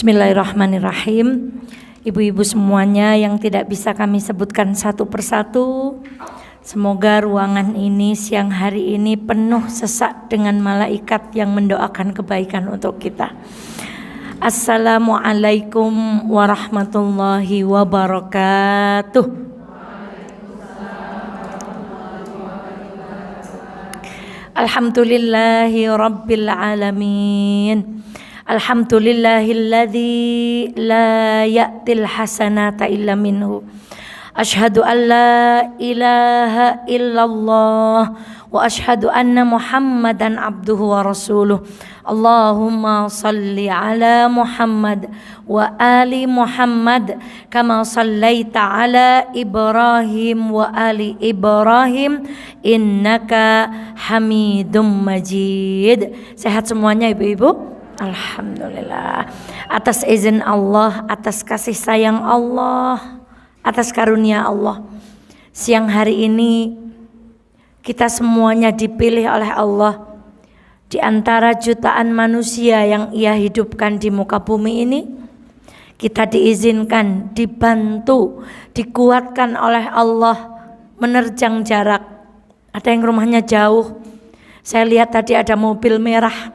Bismillahirrahmanirrahim. Ibu-ibu semuanya yang tidak bisa kami sebutkan satu persatu, semoga ruangan ini siang hari ini penuh sesak dengan malaikat yang mendoakan kebaikan untuk kita. Assalamualaikum warahmatullahi wabarakatuh. Alhamdulillahi rabbil alamin. Alhamdulillahilladzi la ya'til hasanata illa minhu. Ashhadu an la ilaha illallah wa ashhadu anna Muhammadan abduhu wa rasuluh. Allahumma salli ala Muhammad wa ali Muhammad kama sallaita ala Ibrahim wa ali Ibrahim innaka Hamidum Majid. Sehat semuanya ibu-ibu? Alhamdulillah. Atas izin Allah, atas kasih sayang Allah, atas karunia Allah, siang hari ini kita semuanya dipilih oleh Allah di antara jutaan manusia yang Ia hidupkan di muka bumi ini. Kita diizinkan, dibantu, dikuatkan oleh Allah menerjang jarak. Ada yang rumahnya jauh. Saya lihat tadi ada mobil merah,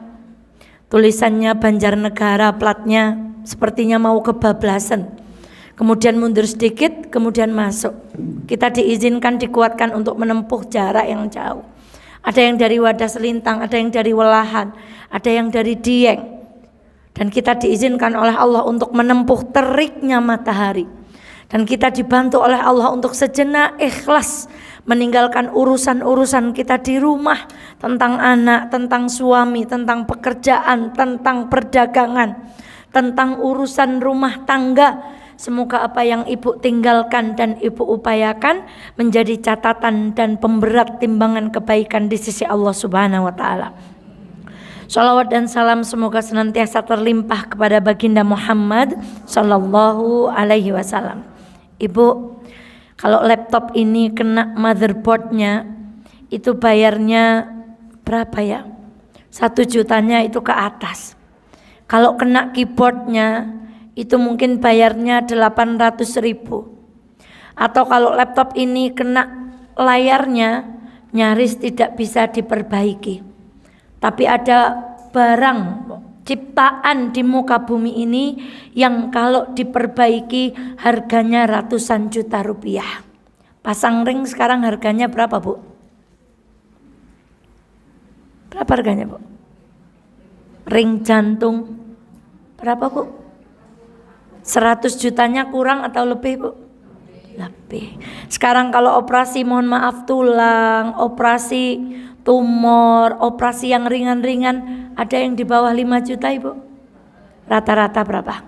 tulisannya Banjarnegara, platnya sepertinya mau kebablasan. Kemudian mundur sedikit, kemudian masuk. Kita diizinkan, dikuatkan untuk menempuh jarak yang jauh. Ada yang dari Wadah Selintang, ada yang dari Welahan, ada yang dari Dieng. Dan kita diizinkan oleh Allah untuk menempuh teriknya matahari. Dan kita dibantu oleh Allah untuk sejenak ikhlas meninggalkan urusan-urusan kita di rumah, tentang anak, tentang suami, tentang pekerjaan, tentang perdagangan, tentang urusan rumah tangga. Semoga apa yang ibu tinggalkan dan ibu upayakan menjadi catatan dan pemberat timbangan kebaikan di sisi Allah Subhanahu wa taala. Shalawat dan salam semoga senantiasa terlimpah kepada baginda Muhammad sallallahu alaihi wasallam. Ibu, kalau laptop ini kena motherboardnya itu bayarnya berapa ya? 1 jutanya itu ke atas. Kalau kena keyboardnya itu mungkin bayarnya 800.000. Atau kalau laptop ini kena layarnya nyaris tidak bisa diperbaiki. Tapi ada barang ciptaan di muka bumi ini yang kalau diperbaiki harganya ratusan juta rupiah. Pasang ring sekarang harganya berapa, Bu? Berapa harganya, Bu? Ring jantung berapa, Bu? 100 jutanya kurang atau lebih, Bu? Lebih. Sekarang kalau operasi, mohon maaf, tulang, operasi tumor, operasi yang ringan-ringan, ada yang di bawah 5 juta, Ibu. Rata-rata berapa?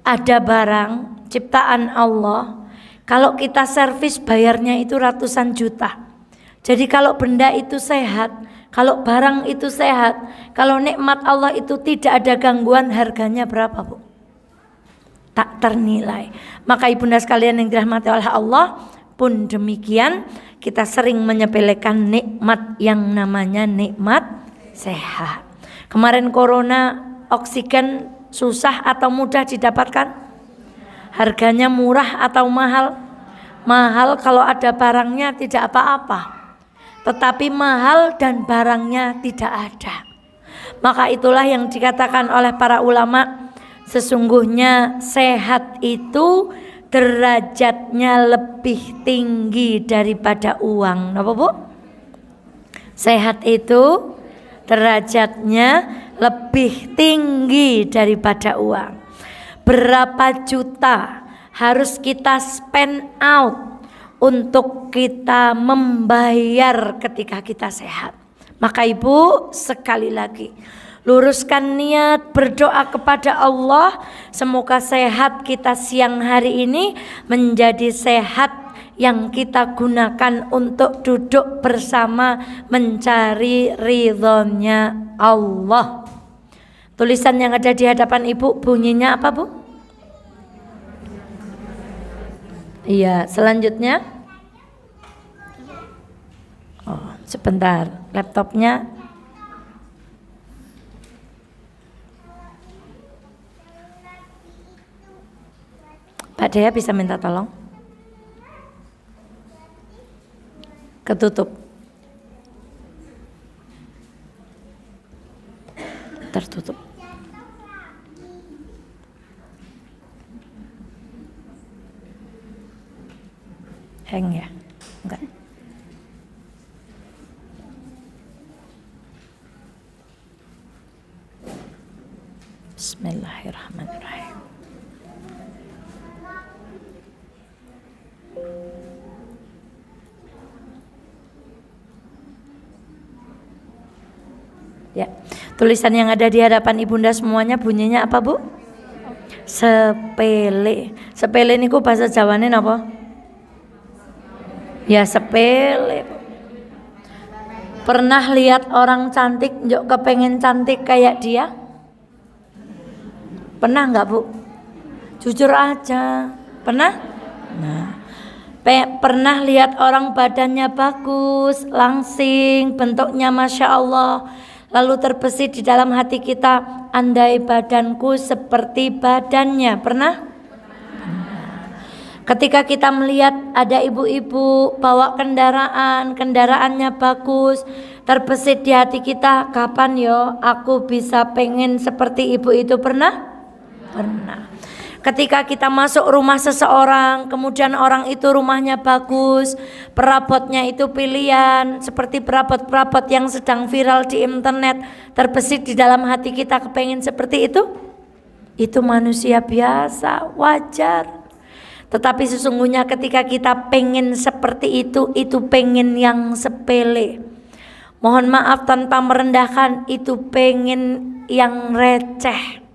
Ada barang ciptaan Allah, kalau kita servis bayarnya itu ratusan juta. Jadi kalau benda itu sehat, kalau barang itu sehat, kalau nikmat Allah itu tidak ada gangguan, harganya berapa, Bu? Tak ternilai. Maka ibunda sekalian yang dirahmati oleh Allah, pun demikian kita sering menyepelekan nikmat yang namanya nikmat sehat. Kemarin corona, oksigen susah atau mudah didapatkan? Harganya murah atau mahal? Mahal kalau ada barangnya tidak apa-apa. Tetapi mahal dan barangnya tidak ada. Maka itulah yang dikatakan oleh para ulama, sesungguhnya sehat itu derajatnya lebih tinggi daripada uang. Napa, Bu? Sehat itu derajatnya lebih tinggi daripada uang. Berapa juta harus kita spend out untuk kita membayar ketika kita sehat. Maka Ibu, sekali lagi luruskan niat, berdoa kepada Allah, semoga sehat kita siang hari ini menjadi sehat yang kita gunakan untuk duduk bersama mencari ridhonya Allah. Tulisan yang ada di hadapan Ibu bunyinya apa, Bu? Iya, selanjutnya. Oh, sebentar, laptopnya. Kak Dea bisa minta tolong? Ketutup. Tertutup. Hang ya? Enggak. Bismillahirrahmanirrahim. Ya, tulisan yang ada di hadapan ibunda semuanya bunyinya apa, Bu? Sepele. Sepele niku bahasa Jawane napa? Ya sepele. Pernah lihat orang cantik njok kepengen cantik kayak dia? Pernah nggak, Bu? Jujur aja. Pernah? Nah, pernah lihat orang badannya bagus, langsing, bentuknya Masya Allah, lalu terbesit di dalam hati kita, andai badanku seperti badannya. Pernah? Ketika kita melihat ada ibu-ibu bawa kendaraannya bagus, terbesit di hati kita, kapan yo aku bisa pengen seperti ibu itu? Pernah? Pernah. Ketika kita masuk rumah seseorang, kemudian orang itu rumahnya bagus, perabotnya itu pilihan, seperti perabot-perabot yang sedang viral di internet, terbesit di dalam hati kita kepengen seperti itu? Itu manusia biasa, wajar. Tetapi sesungguhnya ketika kita pengen seperti itu pengen yang sepele. Mohon maaf tanpa merendahkan, itu pengen yang receh.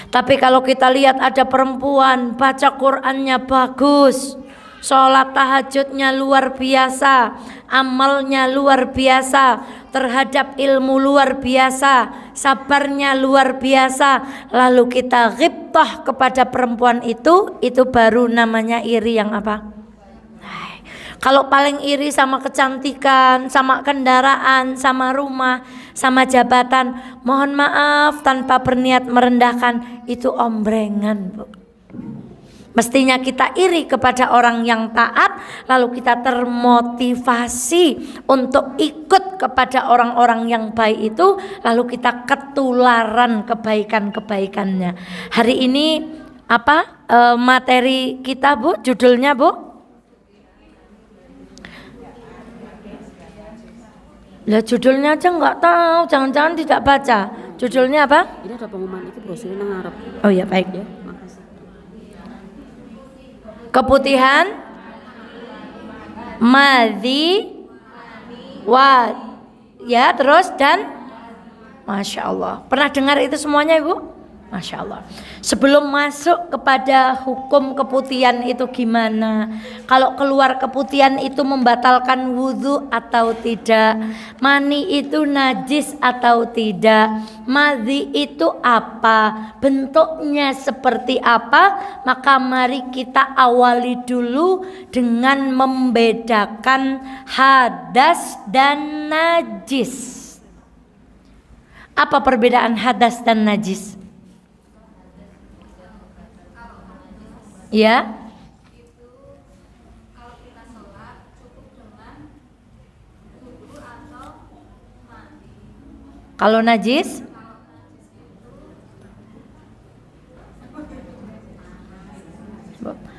Tapi kalau kita lihat ada perempuan baca Qur'annya bagus, sholat tahajudnya luar biasa, amalnya luar biasa, terhadap ilmu luar biasa, sabarnya luar biasa, lalu kita ghibtah kepada perempuan itu baru namanya iri yang apa? Kalau paling iri sama kecantikan, sama kendaraan, sama rumah, sama jabatan, mohon maaf tanpa berniat merendahkan, itu ombrengan, Bu. Mestinya kita iri kepada orang yang taat, lalu kita termotivasi untuk ikut kepada orang-orang yang baik itu, lalu kita ketularan kebaikan-kebaikannya. Hari ini apa materi kita, Bu? Judulnya, Bu? Lah judulnya aja nggak tahu, jangan-jangan tidak baca. Judulnya apa? Ini ada pengumuman itu brosurnya nang ngarep. Oh ya, baik. Ya, makasih. Keputihan madhi wa ya, terus dan Masya Allah. Pernah dengar itu semuanya, Ibu? Masya Allah. Sebelum masuk kepada hukum keputihan itu gimana? Kalau keluar keputihan itu membatalkan wudhu atau tidak? Mani itu najis atau tidak? Madhi itu apa? Bentuknya seperti apa? Maka mari kita awali dulu dengan membedakan hadas dan najis. Apa perbedaan hadas dan najis? Ya. Kalau najis?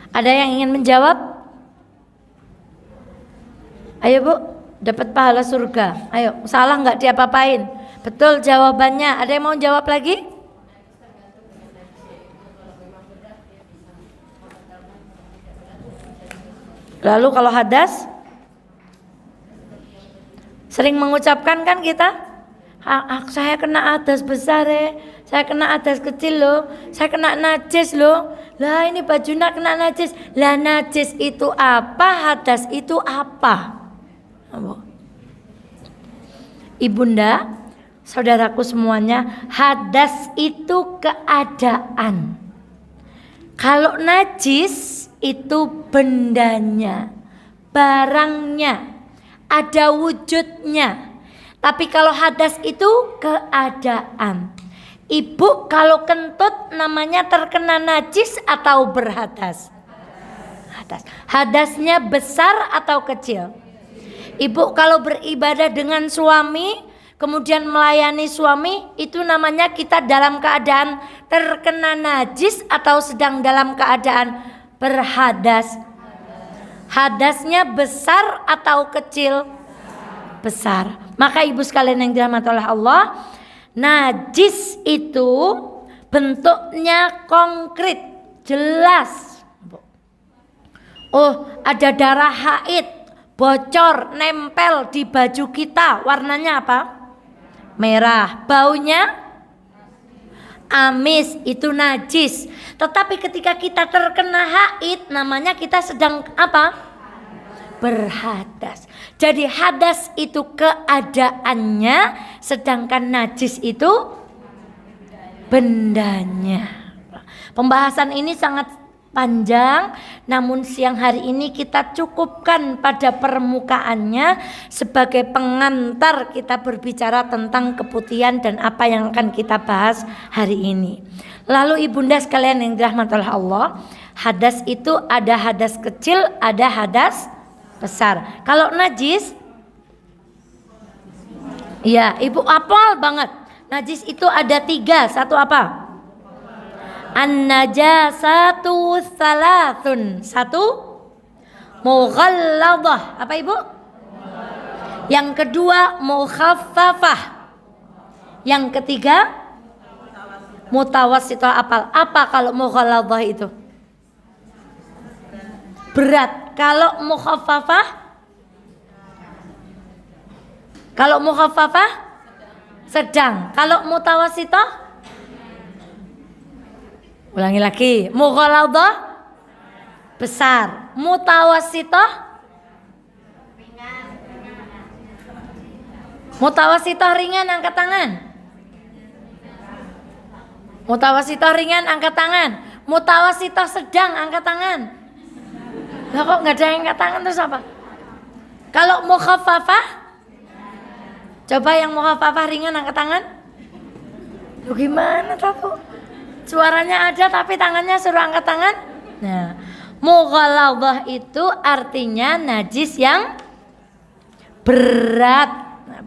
Ada yang ingin menjawab? Ayo, Bu, dapat pahala surga. Ayo, salah nggak diapa-apain? Betul jawabannya. Ada yang mau jawab lagi? Lalu kalau hadas, sering mengucapkan kan kita, saya kena hadas besar saya kena hadas kecil loh, saya kena najis loh. Lah ini bajunya kena najis. Lah najis itu apa? Hadas itu apa? Ibunda, saudaraku semuanya, hadas itu keadaan. Kalau najis itu bendanya, barangnya, ada wujudnya. Tapi kalau hadas itu keadaan. Ibu kalau kentut namanya terkena najis atau berhadas? Hadas. Hadasnya besar atau kecil? Ibu kalau beribadah dengan suami, kemudian melayani suami, itu namanya kita dalam keadaan terkena najis atau sedang dalam keadaan berhadas? Hadasnya besar atau kecil? Besar. Maka ibu sekalian yang dirahmati oleh Allah, najis itu bentuknya konkret, jelas. Oh, ada darah haid, bocor, nempel di baju kita, warnanya apa? Merah. Baunya amis, itu najis. Tetapi ketika kita terkena haid, namanya kita sedang apa? Berhadas. Jadi hadas itu keadaannya, sedangkan najis itu bendanya. Pembahasan ini sangat panjang, namun siang hari ini kita cukupkan pada permukaannya sebagai pengantar kita berbicara tentang keputihan dan apa yang akan kita bahas hari ini. Lalu ibunda sekalian yang dirahmati oleh Allah, hadas itu ada hadas kecil, ada hadas besar. Kalau najis, ya ibu hafal banget. Najis itu ada 3. Satu apa? An-najasatu thalathun. 1 mughalladah. Apa ibu? Yang kedua mukhaffafah. Yang ketiga mutawassithah. Apa kalau mughalladah itu? Berat. Kalau mukhaffafah? Kalau mukhaffafah sedang. Kalau mutawassithah? Ulangi lagi. Mughalladah besar. Mutawassithah? Mutawassithah ringan, angkat tangan. Mutawassithah ringan, angkat tangan. Mutawassithah sedang, angkat tangan. Lah kok nggak ada yang angkat tangan, terus apa? Kalau mukhaffafah? Coba yang mukhaffafah ringan angkat tangan. Lu gimana tahu? Suaranya ada tapi tangannya suruh angkat tangan. Nah, mughalladah itu artinya najis yang berat. Nah,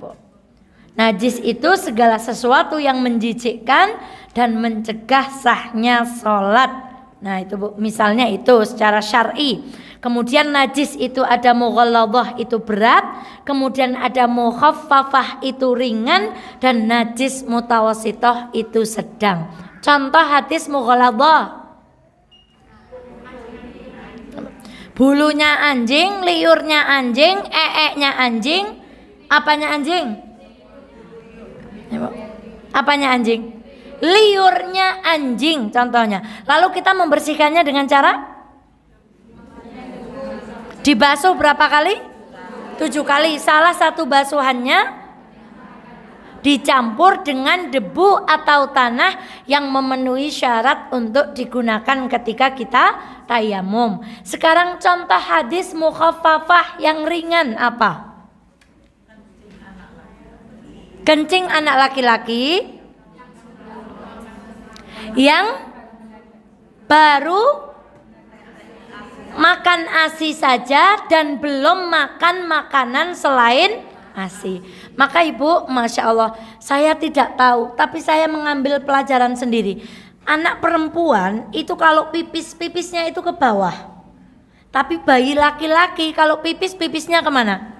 najis itu segala sesuatu yang menjijikkan dan mencegah sahnya sholat. Nah itu bu, misalnya itu secara syar'i. Kemudian najis itu ada mughalladah itu berat, kemudian ada mukhaffafah itu ringan, dan najis mutawassithah itu sedang. Contoh hadis mughalladah: bulunya anjing, liurnya anjing, eeknya anjing. Apanya anjing? Apanya anjing? Liurnya anjing contohnya. Lalu kita membersihkannya dengan cara dibasuh berapa kali? 7 kali. Salah satu basuhannya dicampur dengan debu atau tanah yang memenuhi syarat untuk digunakan ketika kita tayamum. Sekarang contoh hadis mukhaffafah yang ringan apa? Kencing anak laki-laki yang baru makan ASI saja dan belum makan makanan selain ASI. Maka ibu, Masya Allah, saya tidak tahu, tapi saya mengambil pelajaran sendiri. Anak perempuan itu kalau pipisnya itu ke bawah, tapi bayi laki-laki kalau pipisnya kemana?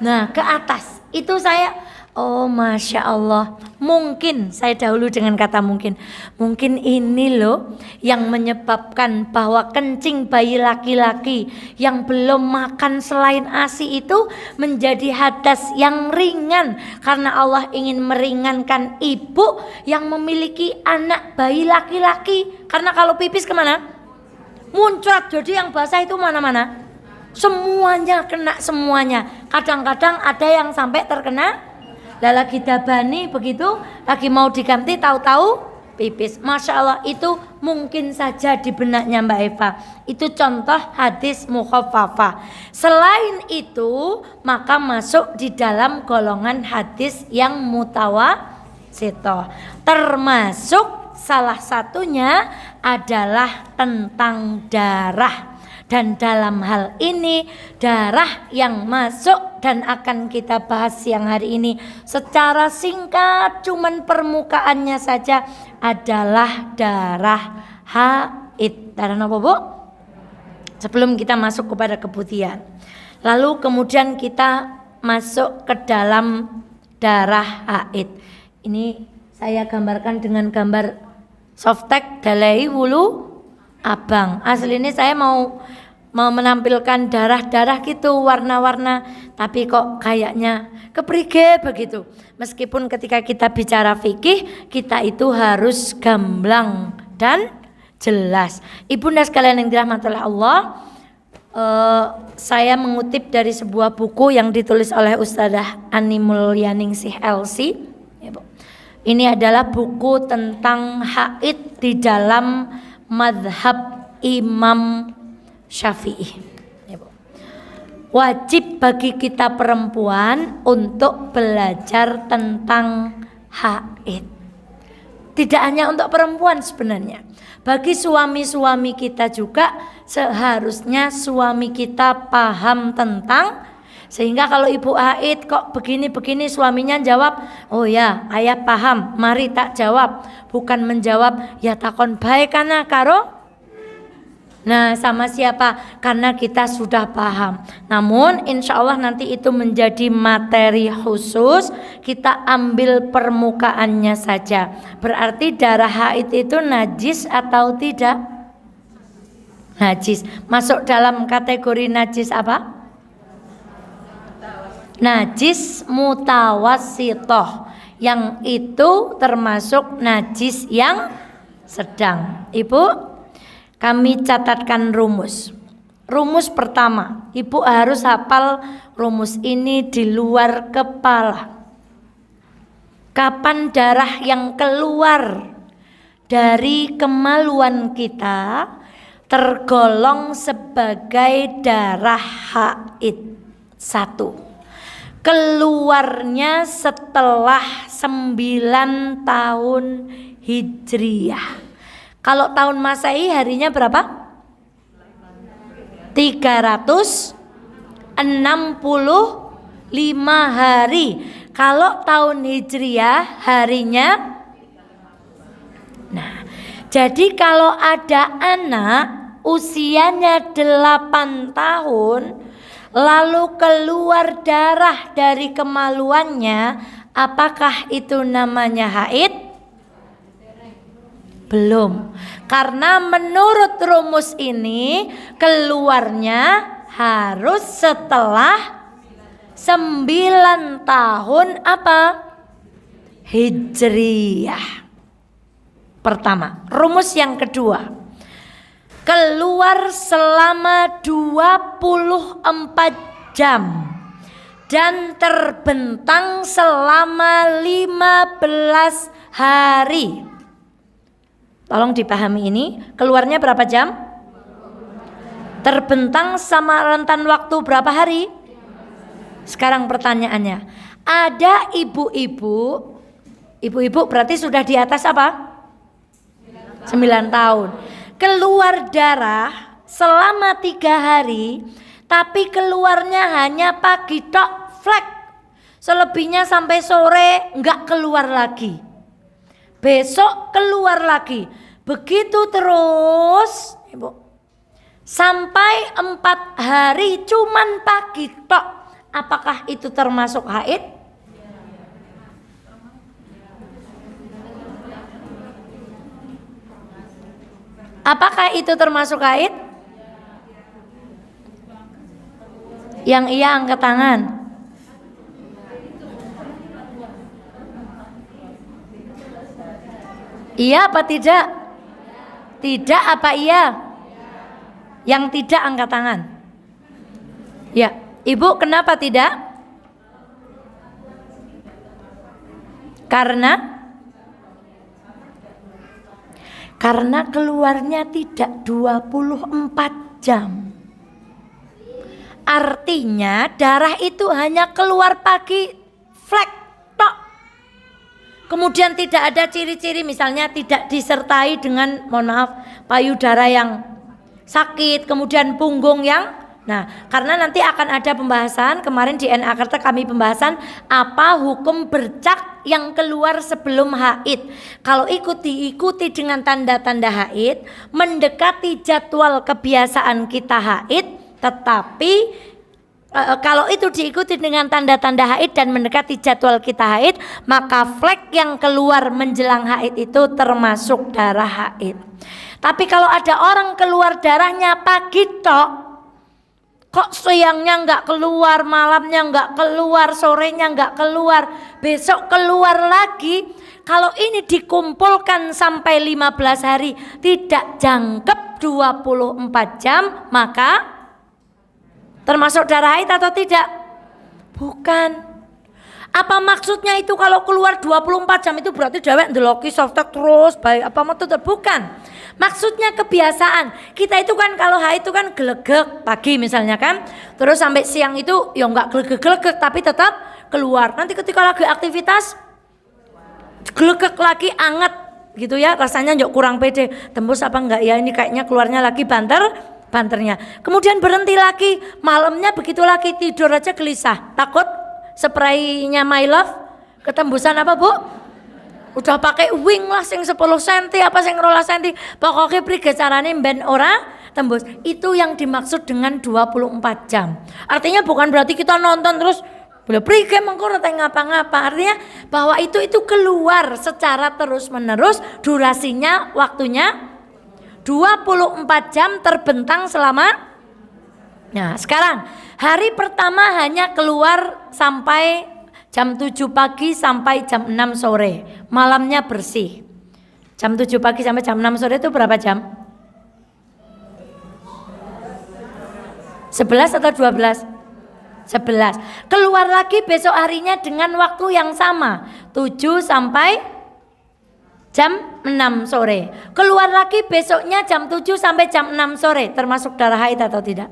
Nah, ke atas. Itu saya, oh Masya Allah, mungkin saya dahulu dengan kata mungkin ini loh yang menyebabkan bahwa kencing bayi laki-laki yang belum makan selain ASI itu menjadi hadas yang ringan, karena Allah ingin meringankan ibu yang memiliki anak bayi laki-laki. Karena kalau pipis kemana? Muncrat, jadi yang basah itu mana-mana, semuanya kena semuanya. Kadang-kadang ada yang sampai terkena lagi dabani begitu, lagi mau diganti tahu-tahu pipis. Masya Allah, itu mungkin saja di benaknya Mbak Eva. Itu contoh hadis mukhaffafah. Selain itu maka masuk di dalam golongan hadis yang sitoh. Termasuk salah satunya adalah tentang darah. Dan dalam hal ini darah yang masuk dan akan kita bahas siang hari ini secara singkat, cuman permukaannya saja, adalah darah haid. Darah apa, Bu? Sebelum kita masuk kepada keputihan. Lalu kemudian kita masuk ke dalam darah haid. Ini saya gambarkan dengan gambar softtek dalai wulu abang. Asli ini saya mau menampilkan darah-darah gitu, warna-warna, tapi kok kayaknya keprige begitu. Meskipun ketika kita bicara fikih, kita itu harus gamblang dan jelas. Ibunda sekalian yang dirahmati oleh Allah, saya mengutip dari sebuah buku yang ditulis oleh Ustadzah Ani Mulyaningsih LC. Ini adalah buku tentang haid di dalam madhab Imam Syafi'i. Wajib bagi kita perempuan untuk belajar tentang haid. Tidak hanya untuk perempuan sebenarnya. Bagi suami-suami kita juga seharusnya suami kita paham tentang, sehingga kalau ibu haid kok begini-begini, suaminya jawab, oh ya ayah paham, mari tak jawab. Bukan menjawab, ya takon baik karena karo. Nah, sama siapa? Karena kita sudah paham. Namun insya Allah nanti itu menjadi materi khusus, kita ambil permukaannya saja. Berarti darah haid itu najis atau tidak? Najis. Masuk dalam kategori najis apa? Najis mutawassitoh, yang itu termasuk najis yang sedang. Ibu, kami catatkan rumus. Rumus pertama, ibu harus hafal rumus ini di luar kepala. Kapan darah yang keluar dari kemaluan kita tergolong sebagai darah haid? 1. Keluarnya setelah 9 tahun Hijriyah. Kalau tahun Masehi harinya berapa? 365 hari. Kalau tahun Hijriyah harinya. Nah, jadi kalau ada anak usianya 8 tahun lalu keluar darah dari kemaluannya, apakah itu namanya haid? Belum. Karena menurut rumus ini keluarnya harus setelah 9 tahun apa? Hijriyah. Pertama. Rumus yang kedua, keluar selama 24 jam dan terbentang selama 15 hari. Tolong dipahami ini, keluarnya berapa jam? Terbentang sama rentan waktu berapa hari? Sekarang pertanyaannya, ada ibu-ibu berarti sudah di atas apa? 9 tahun. Keluar darah selama 3 hari, tapi keluarnya hanya pagi tok, flek. Selebihnya sampai sore enggak keluar lagi. Besok keluar lagi. Begitu terus, Ibu. Sampai 4 hari cuman pagi tok. Apakah itu termasuk haid? Apakah itu termasuk haid? Yang iya angkat tangan. Iya apa tidak? Tidak apa iya? Yang tidak angkat tangan. Ya, Ibu kenapa tidak? Karena keluarnya tidak 24 jam. Artinya darah itu hanya keluar pagi flek tok. Kemudian tidak ada ciri-ciri, misalnya tidak disertai dengan, mohon maaf, payudara yang sakit, kemudian punggung yang, nah karena nanti akan ada pembahasan, kemarin di NA Kerta kami pembahasan apa hukum bercak yang keluar sebelum haid. Kalau diikuti dengan tanda-tanda haid, mendekati jadwal kebiasaan kita haid, tetapi kalau itu diikuti dengan tanda-tanda haid dan mendekati jadwal kita haid, maka flek yang keluar menjelang haid itu termasuk darah haid. Tapi kalau ada orang keluar darahnya pagi tok, kok siangnya nggak keluar, malamnya nggak keluar, sorenya nggak keluar, besok keluar lagi, kalau ini dikumpulkan sampai 15 hari tidak jangkep 24 jam, maka termasuk darah haid atau tidak? Bukan. Apa maksudnya itu kalau keluar 24 jam itu berarti dewek ndeloki softtek terus baik apa maksudnya? Bukan. Maksudnya kebiasaan. Kita itu kan kalau haid itu kan gelegek pagi misalnya kan, terus sampai siang itu ya enggak gelegek tapi tetap keluar. Nanti ketika lagi aktivitas gelegek lagi anget gitu ya, rasanya njok kurang pede. Tembus apa enggak ya, ini kayaknya keluarnya lagi banternya. Kemudian berhenti lagi, malamnya begitu lagi, tidur aja gelisah, takut spraynya My Love ketembusan apa Bu? Udah pakai wing lah sing 10 cm apa sing 12 cm, pokoknya prige carane ben ora tembus. Itu yang dimaksud dengan 24 jam. Artinya bukan berarti kita nonton terus boleh prige mengko ora ngapa-ngapa. Artinya bahwa itu keluar secara terus-menerus, durasinya waktunya 24 jam terbentang selama. Nah sekarang hari pertama hanya keluar sampai jam 7 pagi sampai jam 6 sore, malamnya bersih. Jam 7 pagi sampai jam 6 sore itu berapa jam? 11 atau 12? 11. Keluar lagi besok harinya dengan waktu yang sama, 7 sampai jam 6 sore. Keluar lagi besoknya jam 7 sampai jam 6 sore. Termasuk darah haid atau tidak?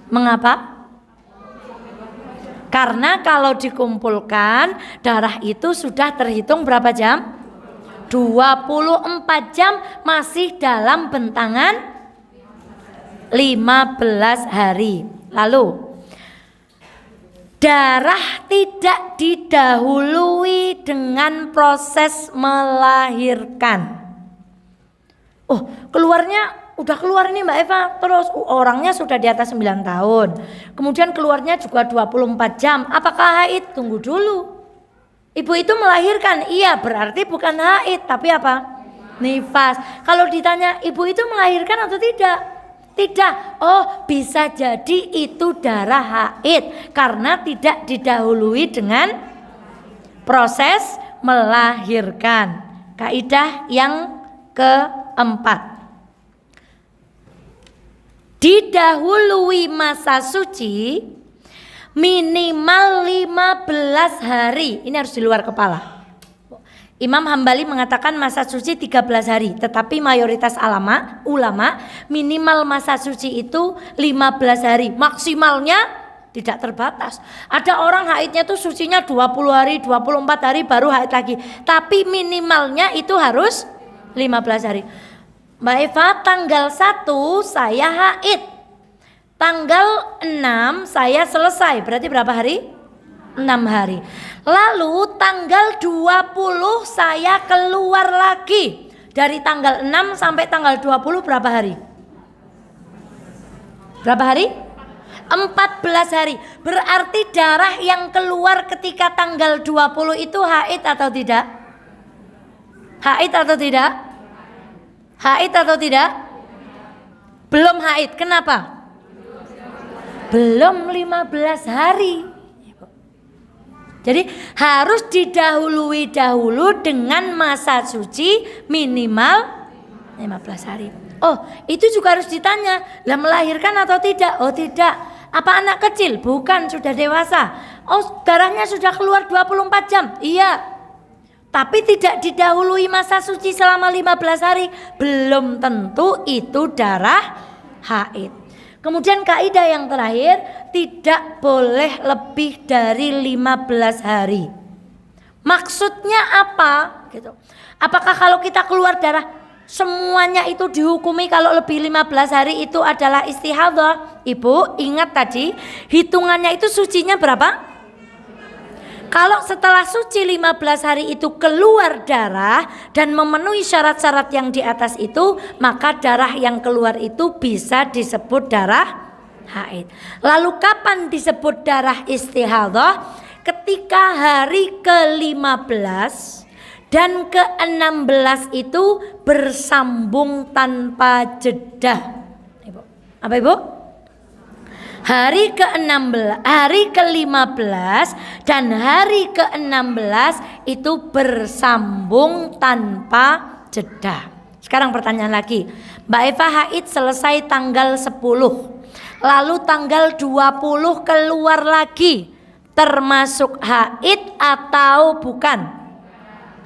Mengapa? Karena kalau dikumpulkan darah itu sudah terhitung berapa jam? 24 jam, masih dalam bentangan 15 hari. Lalu darah tidak didahului dengan proses melahirkan. Oh, keluarnya udah keluar nih Mbak Eva, terus orangnya sudah di atas 9 tahun. Kemudian keluarnya juga 24 jam. Apakah haid? Tunggu dulu. Ibu itu melahirkan, iya berarti bukan haid, tapi apa? Nifas. Kalau ditanya, ibu itu melahirkan atau tidak? Tidak. Oh, bisa jadi itu darah haid karena tidak didahului dengan proses melahirkan. Kaidah yang keempat, didahului masa suci minimal 15 hari. Ini harus di luar kepala. Imam Hambali mengatakan masa suci 13 hari, tetapi mayoritas ulama minimal masa suci itu 15 hari, maksimalnya tidak terbatas. Ada orang haidnya tuh sucinya 20 hari, 24 hari baru haid lagi, tapi minimalnya itu harus 15 hari. Mbak Eva, tanggal 1 saya haid, tanggal 6 saya selesai, berarti berapa hari? 6 hari. Lalu tanggal 20 saya keluar lagi. Dari tanggal 6 sampai tanggal 20 berapa hari? Berapa hari? 14 hari. Berarti darah yang keluar ketika tanggal 20 itu haid atau tidak? Haid atau tidak? Haid atau tidak? Belum haid. Kenapa? Belum 15 hari. Jadi harus didahului dahulu dengan masa suci minimal 15 hari. Oh, itu juga harus ditanya, lah melahirkan atau tidak? Oh tidak. Apa anak kecil? Bukan, sudah dewasa. Oh, darahnya sudah keluar 24 jam. Iya. Tapi tidak didahului masa suci selama 15 hari, belum tentu itu darah haid. Kemudian kaidah yang terakhir, tidak boleh lebih dari 15 hari. Maksudnya apa? Gitu. Apakah kalau kita keluar darah semuanya itu dihukumi kalau lebih 15 hari itu adalah istihadhah? Ibu ingat tadi hitungannya itu sucinya berapa? Kalau setelah suci 15 hari itu keluar darah dan memenuhi syarat-syarat yang di atas itu, maka darah yang keluar itu bisa disebut darah haid. Lalu kapan disebut darah istihadhah? Ketika hari ke-15 dan ke-16 itu bersambung tanpa jeda. Ibu. Apa Ibu? Hari ke-16, hari ke-15 dan hari ke-16 itu bersambung tanpa jeda. Sekarang pertanyaan lagi. Mbak Eva haid selesai tanggal 10. Lalu tanggal 20 keluar lagi. Termasuk haid atau bukan?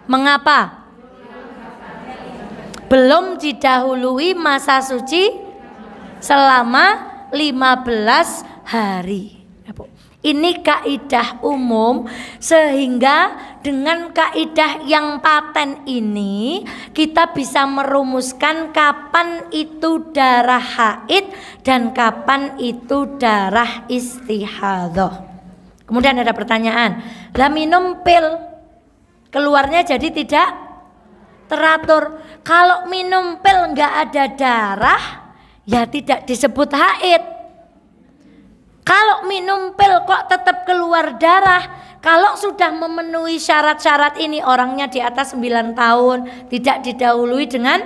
Mengapa? Belum didahului masa suci selama 15 hari. Ini kaidah umum, sehingga dengan kaidah yang paten ini kita bisa merumuskan kapan itu darah haid dan kapan itu darah istihadhah. Kemudian ada pertanyaan, lah minum pil keluarnya jadi tidak teratur. Kalau minum pil nggak ada darah, ya tidak disebut haid. Kalau minum pil kok tetap keluar darah, kalau sudah memenuhi syarat-syarat ini, orangnya di atas 9 tahun, tidak didahului dengan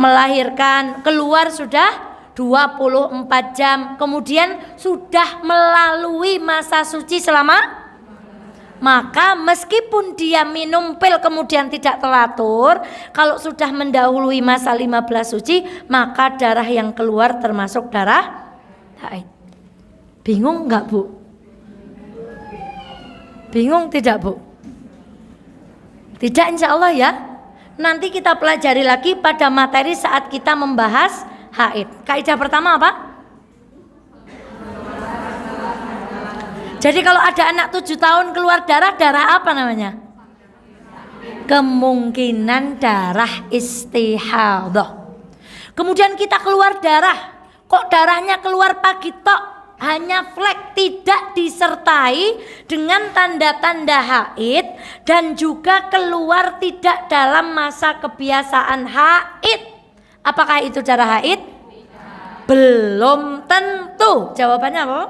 melahirkan, keluar sudah 24 jam, kemudian sudah melalui masa suci selama, maka meskipun dia minum pil kemudian tidak teratur, kalau sudah mendahului masa 15 suci, maka darah yang keluar termasuk darah haid. Bingung enggak Bu? Bingung tidak Bu? Tidak, insya Allah ya. Nanti kita pelajari lagi pada materi saat kita membahas haid. Kaidah pertama apa? Jadi kalau ada anak 7 tahun keluar darah, darah apa namanya? Kemungkinan darah istihadhah. Kemudian kita keluar darah, kok darahnya keluar pagi tok, hanya flek, tidak disertai dengan tanda-tanda haid, dan juga keluar tidak dalam masa kebiasaan haid. Apakah itu darah haid? Belum tentu. Jawabannya apa?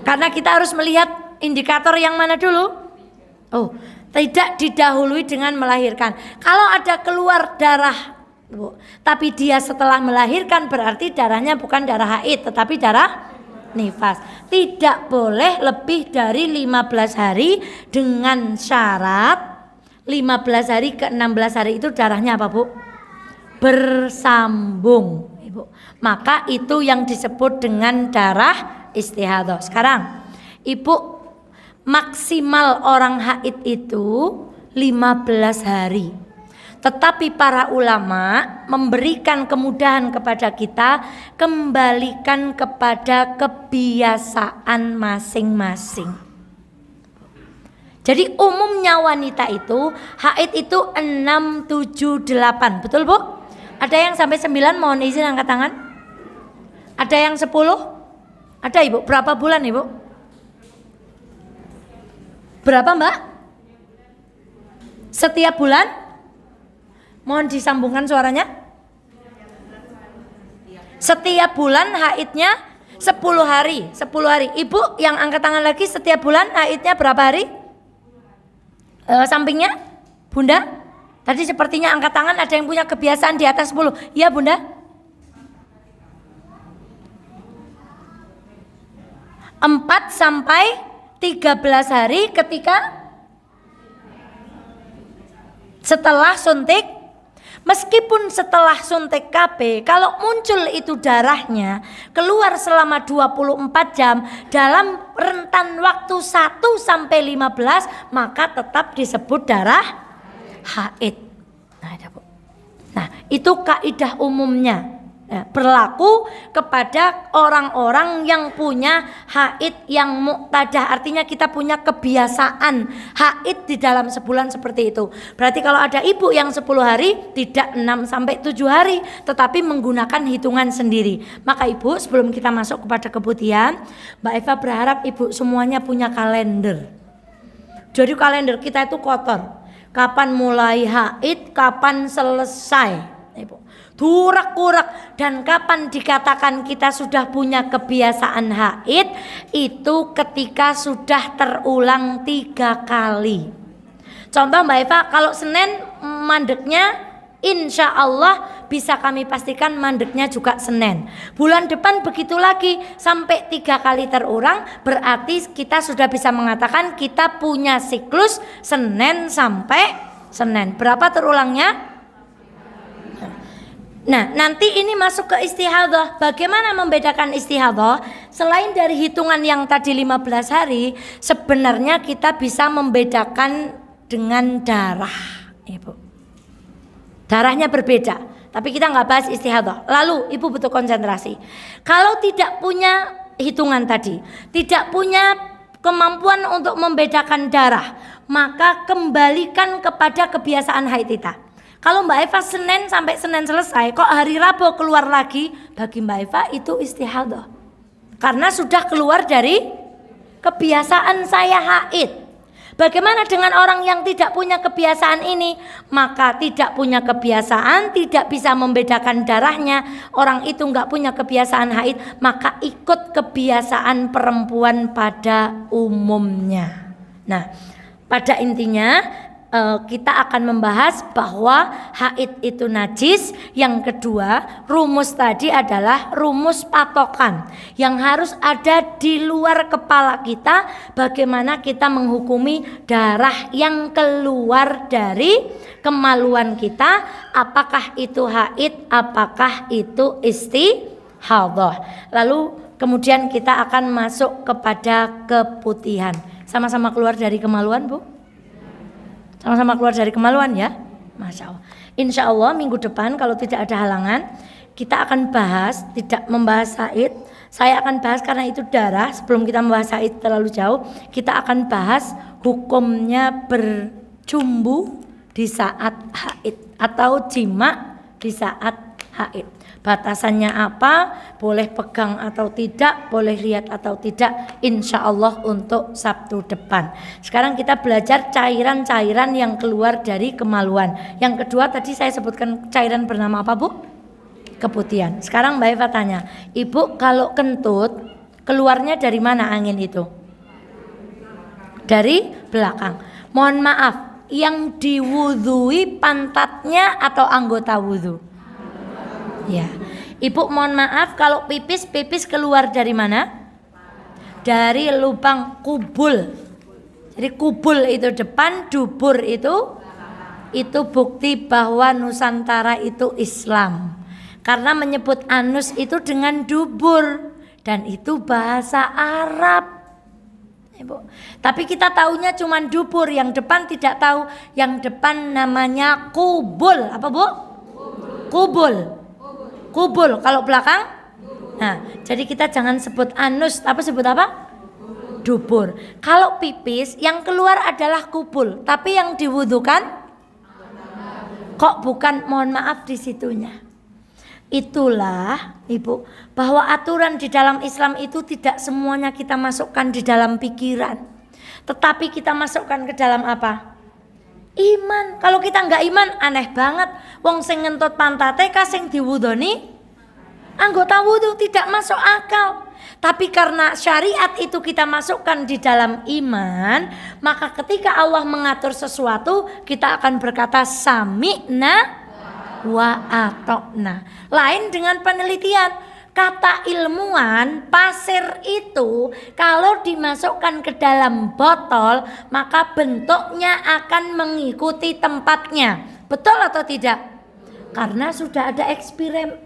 Karena kita harus melihat indikator yang mana dulu? Oh, tidak didahului dengan melahirkan. Kalau ada keluar darah, Bu, tapi dia setelah melahirkan, berarti darahnya bukan darah haid tetapi darah nifas. Tidak boleh lebih dari 15 hari dengan syarat 15 hari ke 16 hari itu darahnya apa Bu? Bersambung, Ibu. Maka itu yang disebut dengan darah istihadhah. Sekarang Ibu, maksimal orang haid itu 15 hari. Tetapi para ulama memberikan kemudahan kepada kita, kembalikan kepada kebiasaan masing-masing. Jadi umumnya wanita itu haid itu 6, 7, 8. Betul Bu? Ada yang sampai 9, mohon izin angkat tangan. Ada yang 10? Ada Ibu? Berapa bulan Ibu? Berapa Mbak? Setiap bulan? Mohon disambungkan suaranya. Setiap bulan haidnya 10 hari. 10 hari. Ibu yang angkat tangan lagi, setiap bulan haidnya berapa hari? Sampingnya Bunda? Tadi sepertinya angkat tangan ada yang punya kebiasaan di atas 10. Iya Bunda? 4 sampai 13 hari ketika setelah suntik. Meskipun setelah suntik KB, kalau muncul itu darahnya keluar selama 24 jam dalam rentan waktu 1 sampai 15, maka tetap disebut darah haid. Nah, itu kaidah umumnya. berlaku kepada orang-orang yang punya haid yang muqtadah. Artinya kita punya kebiasaan haid di dalam sebulan seperti itu. Berarti kalau ada ibu yang 10 hari tidak 6 sampai 7 hari, tetapi menggunakan hitungan sendiri. Maka ibu, sebelum kita masuk kepada keputihan, Mbak Eva berharap ibu semuanya punya kalender. Jadi kalender kita itu kotor. Kapan mulai haid, kapan selesai, ibu. Turak-kurak, dan kapan dikatakan kita sudah punya kebiasaan haid itu ketika sudah terulang 3 kali. Contoh Mbak Eva, kalau Senin mandeknya insya Allah bisa kami pastikan mandeknya juga Senin. Bulan depan begitu lagi sampai 3 kali terulang, berarti kita sudah bisa mengatakan kita punya siklus Senin sampai Senin. Berapa terulangnya? Nah, nanti ini masuk ke istihadhah. Bagaimana membedakan istihadhah? Selain dari hitungan yang tadi 15 hari, sebenarnya kita bisa membedakan dengan darah, Ibu. Darahnya berbeda, tapi kita nggak bahas istihadhah. Lalu Ibu butuh konsentrasi. Kalau tidak punya hitungan tadi, tidak punya kemampuan untuk membedakan darah, maka kembalikan kepada kebiasaan haid kita. Kalau Mbak Eva Senin sampai Senin selesai, kok hari Rabu keluar lagi, bagi Mbak Eva itu istihadhah. Karena sudah keluar dari kebiasaan saya haid. Bagaimana dengan orang yang tidak punya kebiasaan ini? Maka tidak punya kebiasaan, tidak bisa membedakan darahnya. Orang itu nggak punya kebiasaan haid, maka ikut kebiasaan perempuan pada umumnya. Nah, pada intinya kita akan membahas bahwa haid itu najis. Yang kedua, rumus tadi adalah rumus patokan yang harus ada di luar kepala kita. Bagaimana kita menghukumi darah yang keluar dari kemaluan kita, apakah itu haid, apakah itu istihadhah. Lalu kemudian kita akan masuk kepada keputihan. Sama-sama keluar dari kemaluan, Bu? Sama-sama keluar dari kemaluan ya, Masya Allah. Insya Allah minggu depan kalau tidak ada halangan, kita akan bahas, tidak membahas haid. Saya akan bahas karena itu darah. Sebelum kita membahas haid terlalu jauh, kita akan bahas hukumnya bercumbu di saat haid atau jima di saat haid. Batasannya apa, boleh pegang atau tidak, boleh lihat atau tidak, insya Allah untuk Sabtu depan. Sekarang kita belajar cairan-cairan yang keluar dari kemaluan. Yang kedua tadi saya sebutkan cairan bernama apa, Bu? Keputihan. Sekarang Mbak Eva tanya, Ibu kalau kentut keluarnya dari mana angin itu? Dari belakang. Mohon maaf, yang diwudhui pantatnya atau anggota wudhu? Ya, Ibu mohon maaf kalau pipis keluar dari mana? Dari lubang kubul. Jadi kubul itu depan, dubur itu bukti bahwa Nusantara itu Islam. Karena menyebut anus itu dengan dubur dan itu bahasa Arab. Ibu. Tapi kita taunya cuma dubur, yang depan tidak tahu. Yang depan namanya kubul. Apa, Bu? Kubul. Kubul, kalau belakang? Nah, jadi kita jangan sebut anus, tapi sebut apa? Dubur. Kalau pipis, yang keluar adalah kubul, tapi yang diwudukan? Kok bukan, mohon maaf di situnya. Itulah, Ibu, bahwa aturan di dalam Islam itu tidak semuanya kita masukkan di dalam pikiran, tetapi kita masukkan ke dalam apa? Iman. Kalau kita nggak iman, aneh banget. Wong sing ngentut pantate ka sing diwudoni anggota wudhu, tidak masuk akal. Tapi karena syariat itu kita masukkan di dalam iman, maka ketika Allah mengatur sesuatu, kita akan berkata sami'na wa ata'na. Lain dengan penelitian. Kata ilmuwan, pasir itu kalau dimasukkan ke dalam botol, maka bentuknya akan mengikuti tempatnya. Betul atau tidak? Karena sudah ada eksperimen.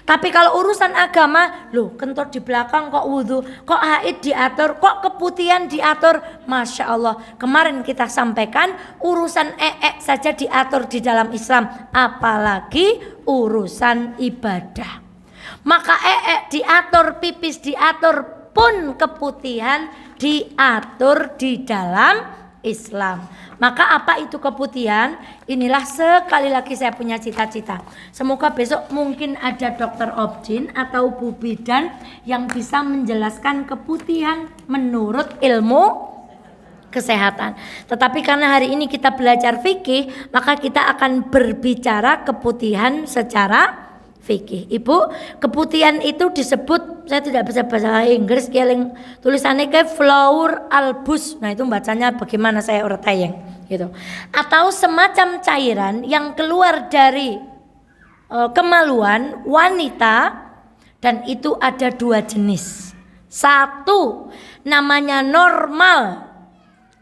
Tapi kalau urusan agama, loh kentut di belakang kok wudhu, kok haid diatur, kok keputihan diatur, Masya Allah. Kemarin kita sampaikan urusan saja diatur di dalam Islam, apalagi urusan ibadah. Maka diatur, pipis diatur, pun keputihan diatur di dalam Islam. Maka apa itu keputihan? Inilah sekali lagi saya punya cita-cita. Semoga besok mungkin ada Dokter Objin atau Bu Bidan yang bisa menjelaskan keputihan menurut ilmu kesehatan. Tetapi karena hari ini kita belajar fikih, maka kita akan berbicara keputihan secara fikih. Ibu, keputihan itu disebut, saya tidak bisa bahasa Inggris, tulisannya kayak flour albus. Nah itu bacanya bagaimana, saya ora tayang gitu. Atau semacam cairan yang keluar dari kemaluan wanita, dan itu ada dua jenis. Satu namanya normal,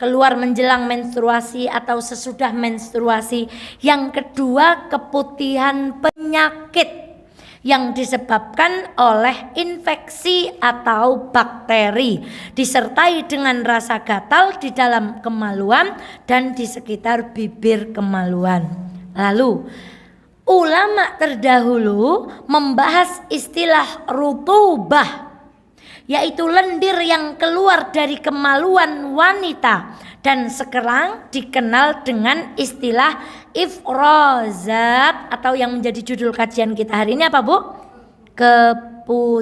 keluar menjelang menstruasi atau sesudah menstruasi. Yang kedua keputihan penyakit yang disebabkan oleh infeksi atau bakteri, disertai dengan rasa gatal di dalam kemaluan dan di sekitar bibir kemaluan. Lalu ulama terdahulu membahas istilah rutubah, yaitu lendir yang keluar dari kemaluan wanita, dan sekarang dikenal dengan istilah ifrozat, atau yang menjadi judul kajian kita hari ini apa Bu? Keputihan.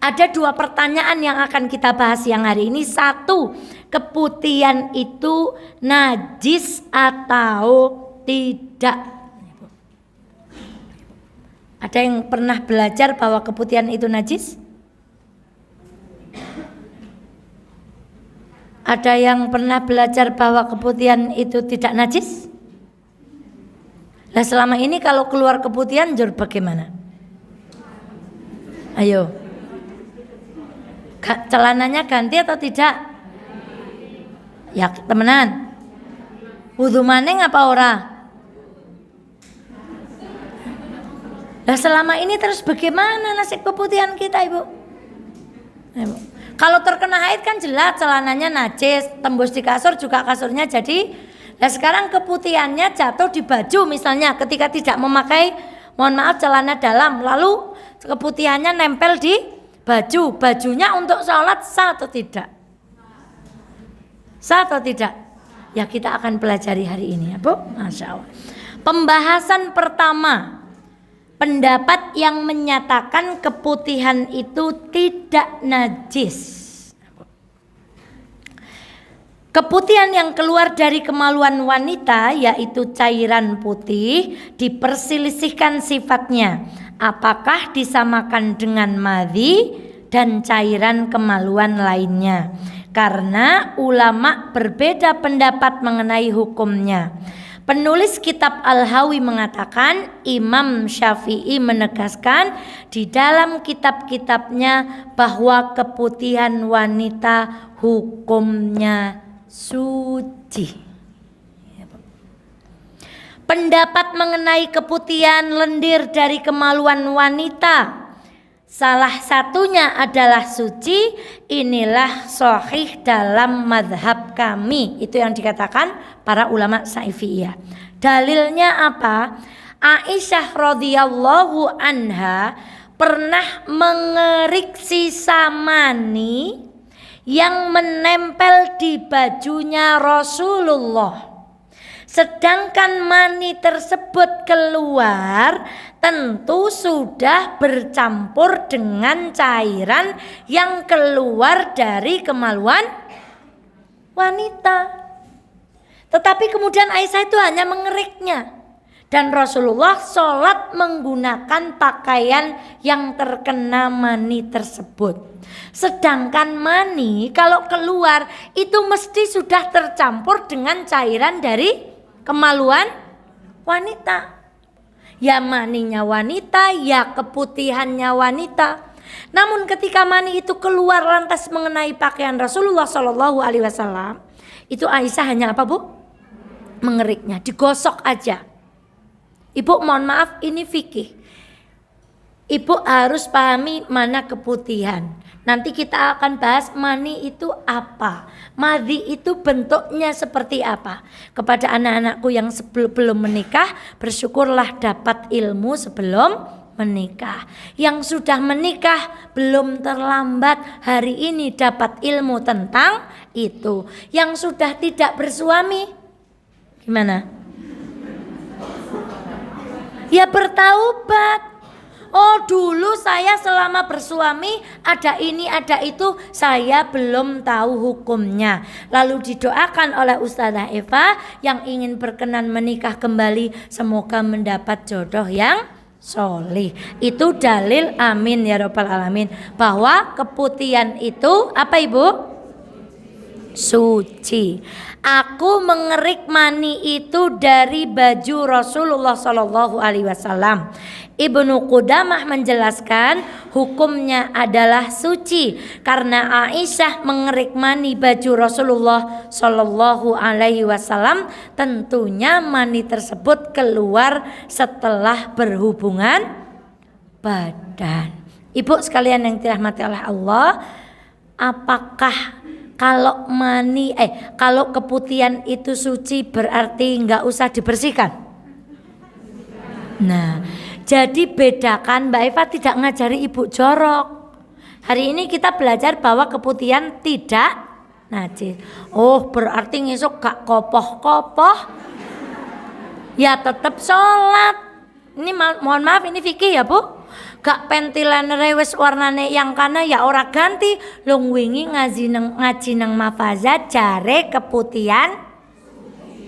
Ada dua pertanyaan yang akan kita bahas yang hari ini. Satu, keputihan itu najis atau tidak? Ada yang pernah belajar bahwa keputihan itu najis? Ada yang pernah belajar bahwa keputihan itu tidak najis? Nah selama ini kalau keluar keputihan jur bagaimana? Ayo, celananya ganti atau tidak? Ya temenan. Wudu maning apa ora? Nah selama ini terus bagaimana nasib keputihan kita Ibu? Ibu. Kalau terkena haid kan jelas celananya najis, tembus di kasur juga kasurnya jadi. Nah sekarang keputihannya jatuh di baju misalnya ketika tidak memakai, mohon maaf, celana dalam, lalu keputihannya nempel di baju, bajunya untuk sholat sah atau tidak? Sah atau tidak? Ya kita akan pelajari hari ini ya Bu. Masya Allah. Pembahasan pertama, pendapat yang menyatakan keputihan itu tidak najis. Keputihan yang keluar dari kemaluan wanita, yaitu cairan putih, diperselisihkan sifatnya. Apakah disamakan dengan madhi dan cairan kemaluan lainnya? Karena ulama berbeda pendapat mengenai hukumnya. Penulis kitab Al-Hawi mengatakan Imam Syafi'i menegaskan di dalam kitab-kitabnya bahwa keputihan wanita hukumnya suci. Pendapat mengenai keputihan lendir dari kemaluan wanita, salah satunya adalah suci. Inilah sahih dalam madhab kami. Itu yang dikatakan para ulama Syafi'iyah. Dalilnya apa? Aisyah radhiyallahu anha pernah mengerik sisa mani yang menempel di bajunya Rasulullah. Sedangkan mani tersebut keluar tentu sudah bercampur dengan cairan yang keluar dari kemaluan wanita. Tetapi kemudian Aisyah itu hanya mengeriknya, dan Rasulullah sholat menggunakan pakaian yang terkena mani tersebut. Sedangkan mani kalau keluar itu mesti sudah tercampur dengan cairan dari kemaluan wanita. Ya maninya wanita, ya keputihannya wanita. Namun ketika mani itu keluar lantas mengenai pakaian Rasulullah SAW, itu Aisyah hanya apa Bu? Mengeriknya, digosok aja. Ibu mohon maaf, ini fikih. Ibu harus pahami mana keputihan. Nanti kita akan bahas mani itu apa, madhi itu bentuknya seperti apa. Kepada anak-anakku yang belum menikah, bersyukurlah dapat ilmu sebelum menikah. Yang sudah menikah belum terlambat hari ini dapat ilmu tentang itu. Yang sudah tidak bersuami gimana? Ya bertaubat. Oh dulu saya selama bersuami ada ini ada itu, saya belum tahu hukumnya. Lalu didoakan oleh Ustazah Eva yang ingin berkenan menikah kembali, semoga mendapat jodoh yang solih. Itu dalil, amin ya rabbal alamin, bahwa keputihan itu apa ibu? Suci. Aku mengerik mani itu dari baju Rasulullah Shallallahu Alaihi Wasallam. Ibnu Qudamah menjelaskan hukumnya adalah suci karena Aisyah mengerik mani baju Rasulullah Shallallahu Alaihi Wasallam. Tentunya mani tersebut keluar setelah berhubungan badan. Ibu sekalian yang dirahmati oleh Allah, apakah kalau kalau keputihan itu suci berarti nggak usah dibersihkan? Nah, jadi bedakan, Mbak Eva tidak ngajari ibu jorok. Hari ini kita belajar bahwa keputihan tidak najis. Oh, berarti ngesuk gak kopoh-kopoh, ya tetap sholat. Ini mohon maaf, ini fikih ya Bu. Gak pentilane wis warnane yang kana ya ora ganti. Lung wingi ngaji nang mafazat jare keputihan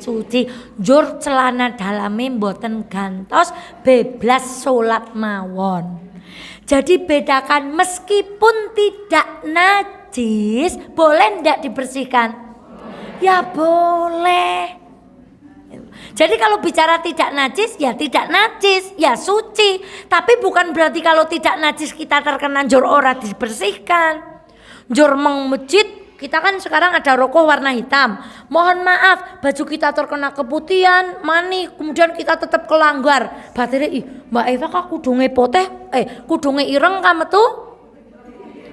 suci. Jur celana dalame mboten gantos, beblas salat mawon. Jadi bedakan, meskipun tidak najis boleh ndak dibersihkan? Ya boleh. Jadi kalau bicara tidak najis, ya tidak najis, ya suci. Tapi bukan berarti kalau tidak najis kita terkena jor ora dibersihkan. Jor meng masjid, kita kan sekarang ada rokok warna hitam. Mohon maaf, baju kita terkena keputihan, mani, kemudian kita tetap kelanggar. Batire Mbak Eva kok kudunge poteh, kudunge ireng kamu tuh.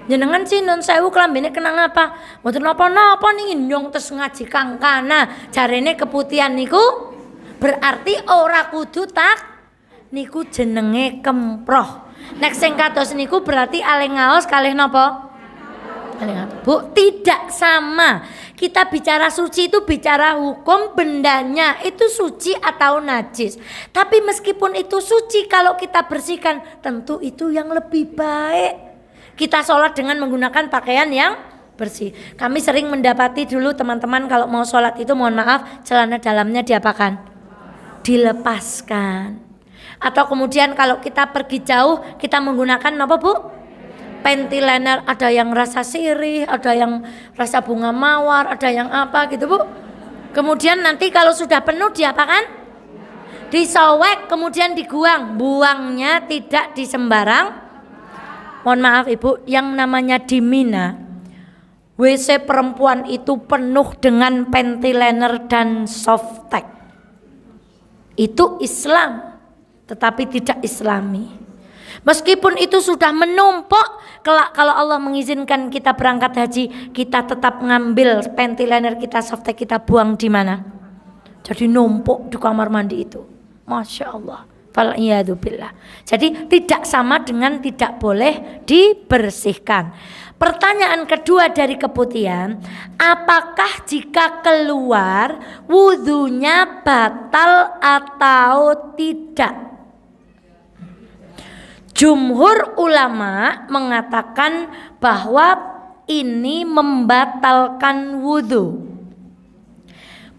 Jenengan sih non sewu klambine kena ngapa? Mboten napa-napa ning nyong tes ngaji kang kana. Jarene keputihan niku berarti ora kudu tak niku jenenge kemproh. Nek sing kados niku berarti alih ngaos kalih napa? Bu, tidak sama. Kita bicara suci itu bicara hukum bendanya itu suci atau najis. Tapi meskipun itu suci, kalau kita bersihkan tentu itu yang lebih baik. Kita sholat dengan menggunakan pakaian yang bersih. Kami sering mendapati dulu teman-teman kalau mau sholat itu mohon maaf celana dalamnya diapakan? Dilepaskan. Atau kemudian kalau kita pergi jauh kita menggunakan apa Bu? Pentiliner, ada yang rasa sirih, ada yang rasa bunga mawar, ada yang apa gitu Bu. Kemudian nanti kalau sudah penuh diapakan? Disowek kemudian dibuang. Buangnya tidak di sembarang. Mohon maaf Ibu, yang namanya di Mina WC perempuan itu penuh dengan pentiliner dan softtek. Itu Islam, tetapi tidak Islami. Meskipun itu sudah menumpuk, kelak kalau Allah mengizinkan kita berangkat haji, kita tetap ngambil pentiliner kita, softtek kita buang di mana? Jadi numpuk di kamar mandi itu. Masya Allah. Fal'iyadzubillah. Jadi tidak sama dengan tidak boleh dibersihkan. Pertanyaan kedua dari keputihan, apakah jika keluar wudhunya batal atau tidak? Jumhur ulama mengatakan bahwa ini membatalkan wudhu.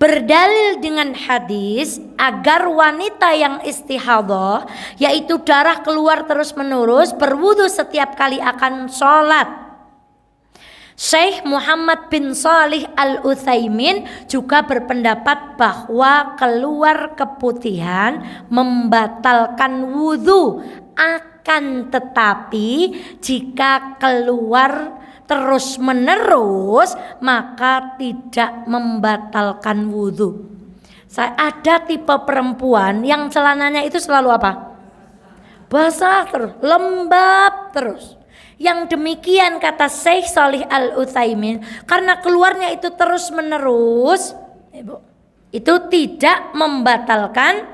Berdalil dengan hadis agar wanita yang istihadhah, yaitu darah keluar terus menerus, berwudhu setiap kali akan sholat. Syekh Muhammad bin Shalih Al-Utsaimin juga berpendapat bahwa keluar keputihan membatalkan wudhu. Akan tetapi jika keluar terus menerus maka tidak membatalkan wudhu. Ada tipe perempuan yang celananya itu selalu apa? basah terus, lembab terus. Yang demikian kata Syekh Shalih Al-Utsaimin, karena keluarnya itu terus menerus, itu tidak membatalkan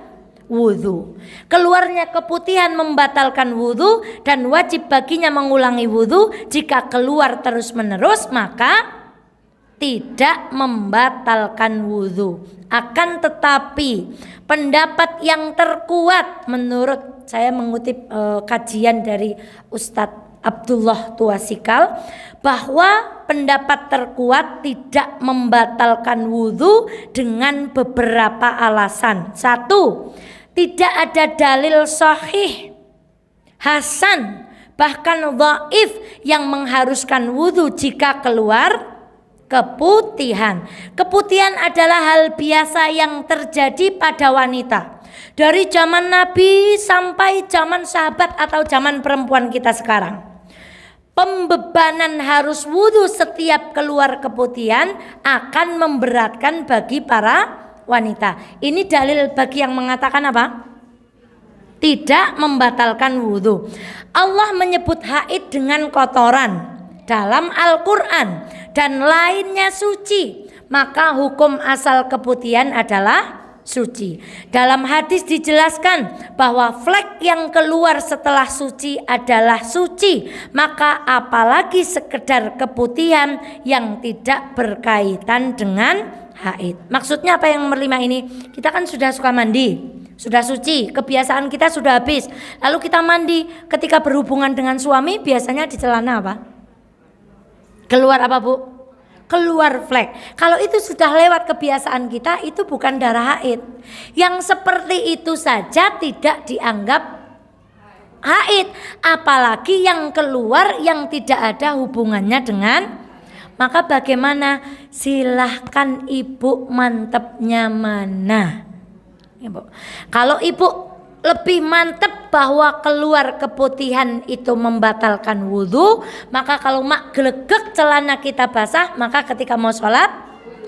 wudhu. Keluarnya keputihan membatalkan wudhu dan wajib baginya mengulangi wudhu. Jika keluar terus menerus maka tidak membatalkan wudhu. Akan tetapi pendapat yang terkuat menurut saya mengutip kajian dari Ustadz Abdullah Tuasikal, bahwa pendapat terkuat tidak membatalkan wudhu dengan beberapa alasan. Satu, tidak ada dalil sahih, hasan, bahkan dhaif yang mengharuskan wudhu jika keluar keputihan. Keputihan adalah hal biasa yang terjadi pada wanita dari zaman Nabi sampai zaman sahabat atau zaman perempuan kita sekarang. Pembebanan harus wudhu setiap keluar keputihan akan memberatkan bagi para wanita. Ini dalil bagi yang mengatakan apa? Tidak membatalkan wudhu. Allah menyebut haid dengan kotoran dalam Al-Quran dan lainnya suci, maka hukum asal keputihan adalah suci. Dalam hadis dijelaskan bahwa flek yang keluar setelah suci adalah suci, maka apalagi sekedar keputihan yang tidak berkaitan dengan haid. Maksudnya apa yang berlima ini? Kita kan sudah suka mandi, sudah suci, kebiasaan kita sudah habis. Lalu kita mandi, ketika berhubungan dengan suami biasanya di celana apa? Keluar apa, Bu? Keluar flek. Kalau itu sudah lewat kebiasaan kita, itu bukan darah haid. Yang seperti itu saja tidak dianggap haid, apalagi yang keluar yang tidak ada hubungannya dengan. Maka bagaimana? Silahkan ibu mantepnya mana, ibu. Kalau ibu lebih mantep bahwa keluar keputihan itu membatalkan wudhu, maka kalau mak gelegek celana kita basah, maka ketika mau sholat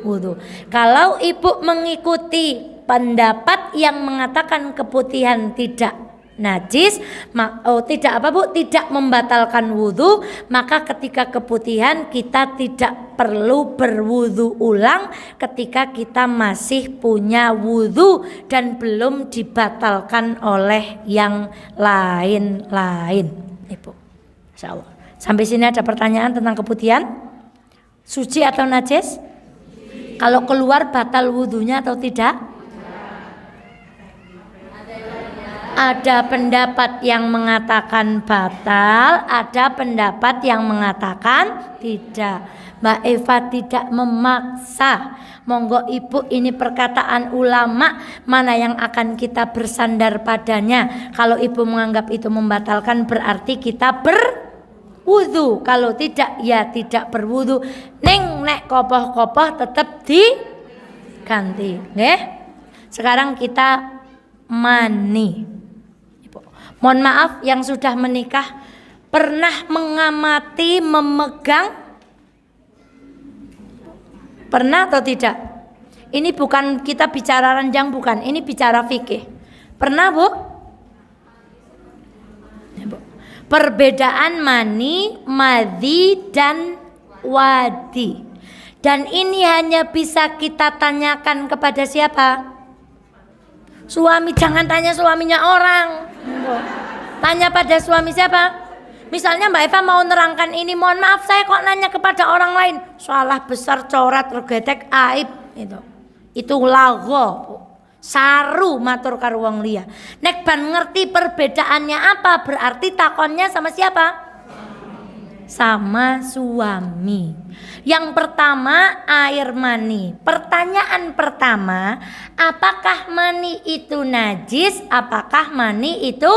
wudhu. Kalau ibu mengikuti pendapat yang mengatakan keputihan tidak najis, tidak apa, Bu? Tidak membatalkan wudhu, maka ketika keputihan kita tidak perlu berwudhu ulang ketika kita masih punya wudhu dan belum dibatalkan oleh yang lain-lain. Ibu, Insya Allah. Sampai sini ada pertanyaan tentang keputihan? Suci atau najis? Kalau keluar batal wudhunya atau tidak? Ada pendapat yang mengatakan batal, ada pendapat yang mengatakan tidak. Mbak Eva tidak memaksa. Monggo ibu, ini perkataan ulama, mana yang akan kita bersandar padanya. Kalau ibu menganggap itu membatalkan, berarti kita berwudu. Kalau tidak, ya tidak berwudu. Nek kopoh-kopoh tetap diganti. Sekarang kita mani. Mohon maaf yang sudah menikah, pernah mengamati, memegang? Pernah atau tidak? Ini bukan kita bicara ranjang, bukan. Ini bicara fikih. Pernah, Bu? Perbedaan mani, madhi, dan wadi. Dan ini hanya bisa kita tanyakan kepada siapa? Suami. Jangan tanya suaminya orang. Tanya pada suami siapa? Misalnya Mbak Eva mau nerangkan ini, mohon maaf saya kok nanya kepada orang lain. Salah besar, coret, regetek, aib. Itu lago. Saru matur karo wong liya. Nek ban ngerti perbedaannya apa, berarti takonnya sama siapa? Sama suami. Yang pertama, air mani. Pertanyaan pertama, apakah mani itu najis? Apakah mani itu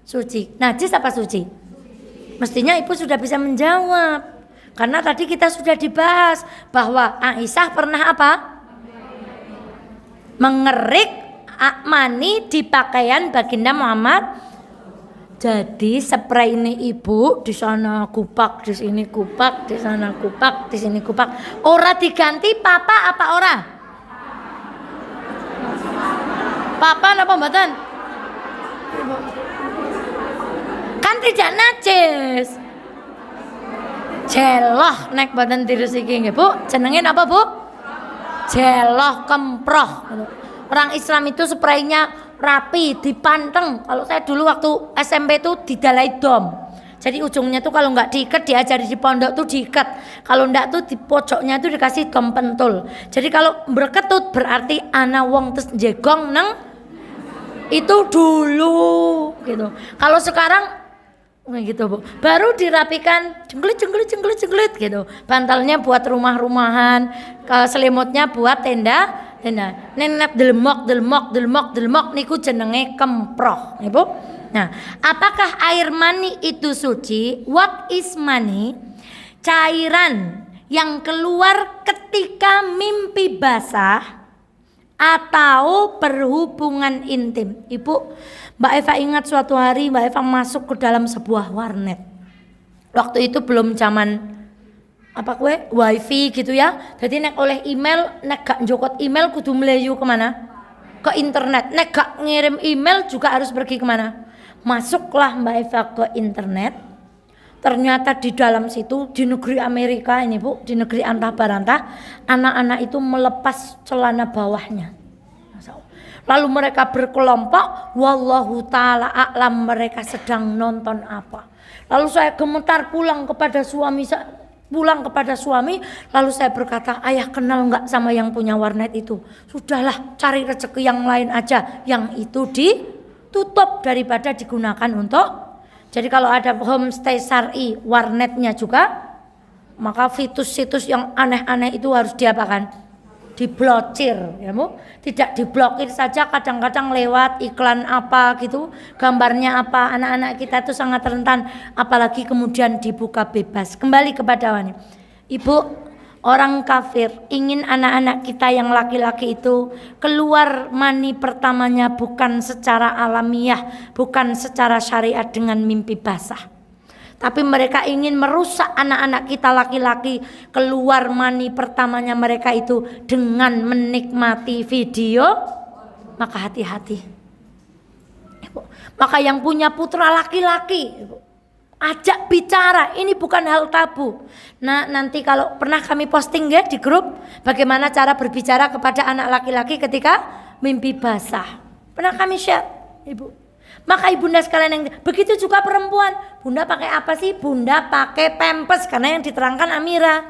suci? Najis apa suci? Mestinya ibu sudah bisa menjawab. Karena tadi kita sudah dibahas bahwa Aisyah pernah apa? Mengerik mani di pakaian baginda Muhammad. Jadi spray ini ibu di sana kupak, di sini kupak, di sana kupak, di sini kupak. Ora diganti papa apa ora? Papa apa mboten? tidak najis. Jeloh nek boten tirus iki nggih Bu, jenenge apa Bu? Jeloh kemproh. Orang Islam itu spraynya rapi, dipanteng. Kalau saya dulu waktu SMP itu didalai dom. Jadi ujungnya tuh kalau nggak diikat, diajari di pondok tuh diikat. Kalau ndak tuh di pojoknya tuh dikasih dom pentul. Jadi kalau berketut berarti ana wong terus jegong neng itu dulu gitu. Kalau sekarang gitu Bu, baru dirapikan jengkelit gitu. Bantalnya buat rumah-rumahan, selimutnya buat tenda. Nenek delmok niku jenenge kemproh, ya Bu. Nah, apakah air mani itu suci? What is mani? Cairan yang keluar ketika mimpi basah atau berhubungan intim. Ibu, Mbak Eva ingat suatu hari Mbak Eva masuk ke dalam sebuah warnet. Waktu itu belum zaman wifi gitu ya. Jadi nek oleh email, nek gak njokot email kudu meleyu kemana? Ke internet. Nek gak ngirim email juga harus pergi kemana? Masuklah Mbak Eva ke internet. Ternyata di dalam situ, di negeri Amerika ini Bu, di negeri antah barantah, anak-anak itu melepas celana bawahnya. Lalu mereka berkelompok, wallahu ta'ala a'lam mereka sedang nonton apa. Lalu saya gemetar pulang kepada suami, lalu saya berkata, ayah kenal nggak sama yang punya warnet itu? Sudahlah, cari rezeki yang lain aja, yang itu ditutup daripada digunakan untuk. Jadi kalau ada homestay syar'i warnetnya juga, maka situs-situs yang aneh-aneh itu harus diapakan? Diblokir, ya Bu. Tidak diblokir saja, kadang-kadang lewat iklan apa gitu, gambarnya apa, anak-anak kita itu sangat rentan, apalagi kemudian dibuka bebas. Kembali kepada wanita. Ibu, orang kafir ingin anak-anak kita yang laki-laki itu keluar mani pertamanya bukan secara alamiah, bukan secara syariat dengan mimpi basah. Tapi mereka ingin merusak anak-anak kita laki-laki keluar mani pertamanya mereka itu dengan menikmati video. Maka hati-hati. Maka yang punya putra laki-laki, ajak bicara, ini bukan hal tabu. Nah, nanti kalau pernah kami posting ya di grup bagaimana cara berbicara kepada anak laki-laki ketika mimpi basah. Pernah kami share, Ibu. Maka ibunda sekalian yang begitu juga perempuan. Bunda pakai apa sih? Bunda pakai pampers karena yang diterangkan Amira.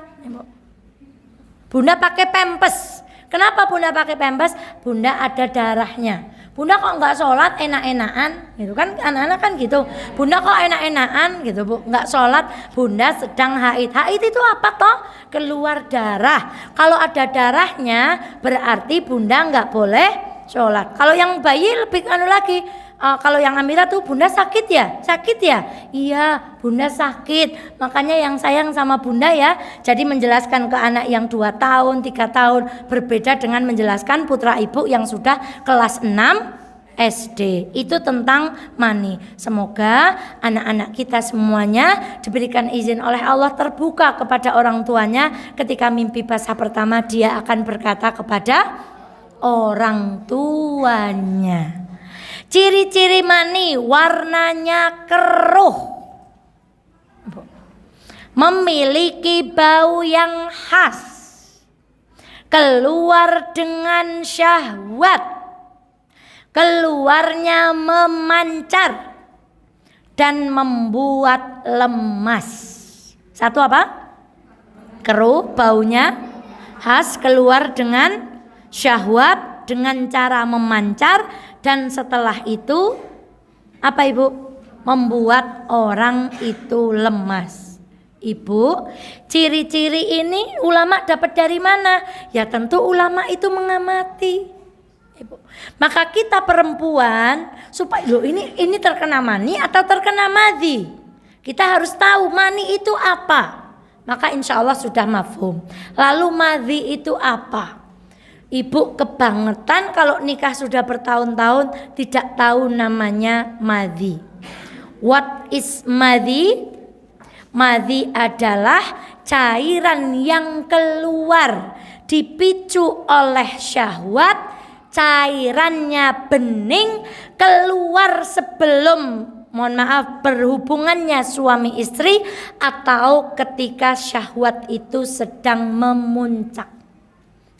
Bunda pakai pampers. Kenapa Bunda pakai pampers? Bunda ada darahnya. Bunda kok nggak sholat enak-enakan, gitu kan? Anak-anak kan gitu. Bunda kok enak-enakan, gitu Bu? Nggak sholat. Bunda sedang haid. Haid itu apa toh? Keluar darah. Kalau ada darahnya, berarti Bunda nggak boleh sholat. Kalau yang bayi lebih lagi. Kalau yang Amira tuh Bunda sakit ya? Sakit ya? Iya, Bunda sakit. Makanya yang sayang sama Bunda ya. Jadi menjelaskan ke anak yang 2 tahun, 3 tahun berbeda dengan menjelaskan putra ibu yang sudah kelas 6 SD. Itu tentang mani. Semoga anak-anak kita semuanya diberikan izin oleh Allah terbuka kepada orang tuanya. Ketika mimpi basah pertama dia akan berkata kepada orang tuanya. Ciri-ciri mani, warnanya keruh, memiliki bau yang khas, keluar dengan syahwat, keluarnya memancar dan membuat lemas. Satu apa? Keruh, baunya khas, keluar dengan syahwat, dengan cara memancar, dan setelah itu apa Ibu? Membuat orang itu lemas. Ibu, ciri-ciri ini ulama dapat dari mana? Ya tentu ulama itu mengamati. Ibu. Maka kita perempuan supaya ini terkena mani atau terkena madhi. Kita harus tahu mani itu apa. Maka insya Allah sudah mafhum. Lalu madhi itu apa? Ibu kebangetan kalau nikah sudah bertahun-tahun tidak tahu namanya madhi. What is madhi? Madhi adalah cairan yang keluar dipicu oleh syahwat, cairannya bening, keluar sebelum mohon maaf, berhubungannya suami istri atau ketika syahwat itu sedang memuncak.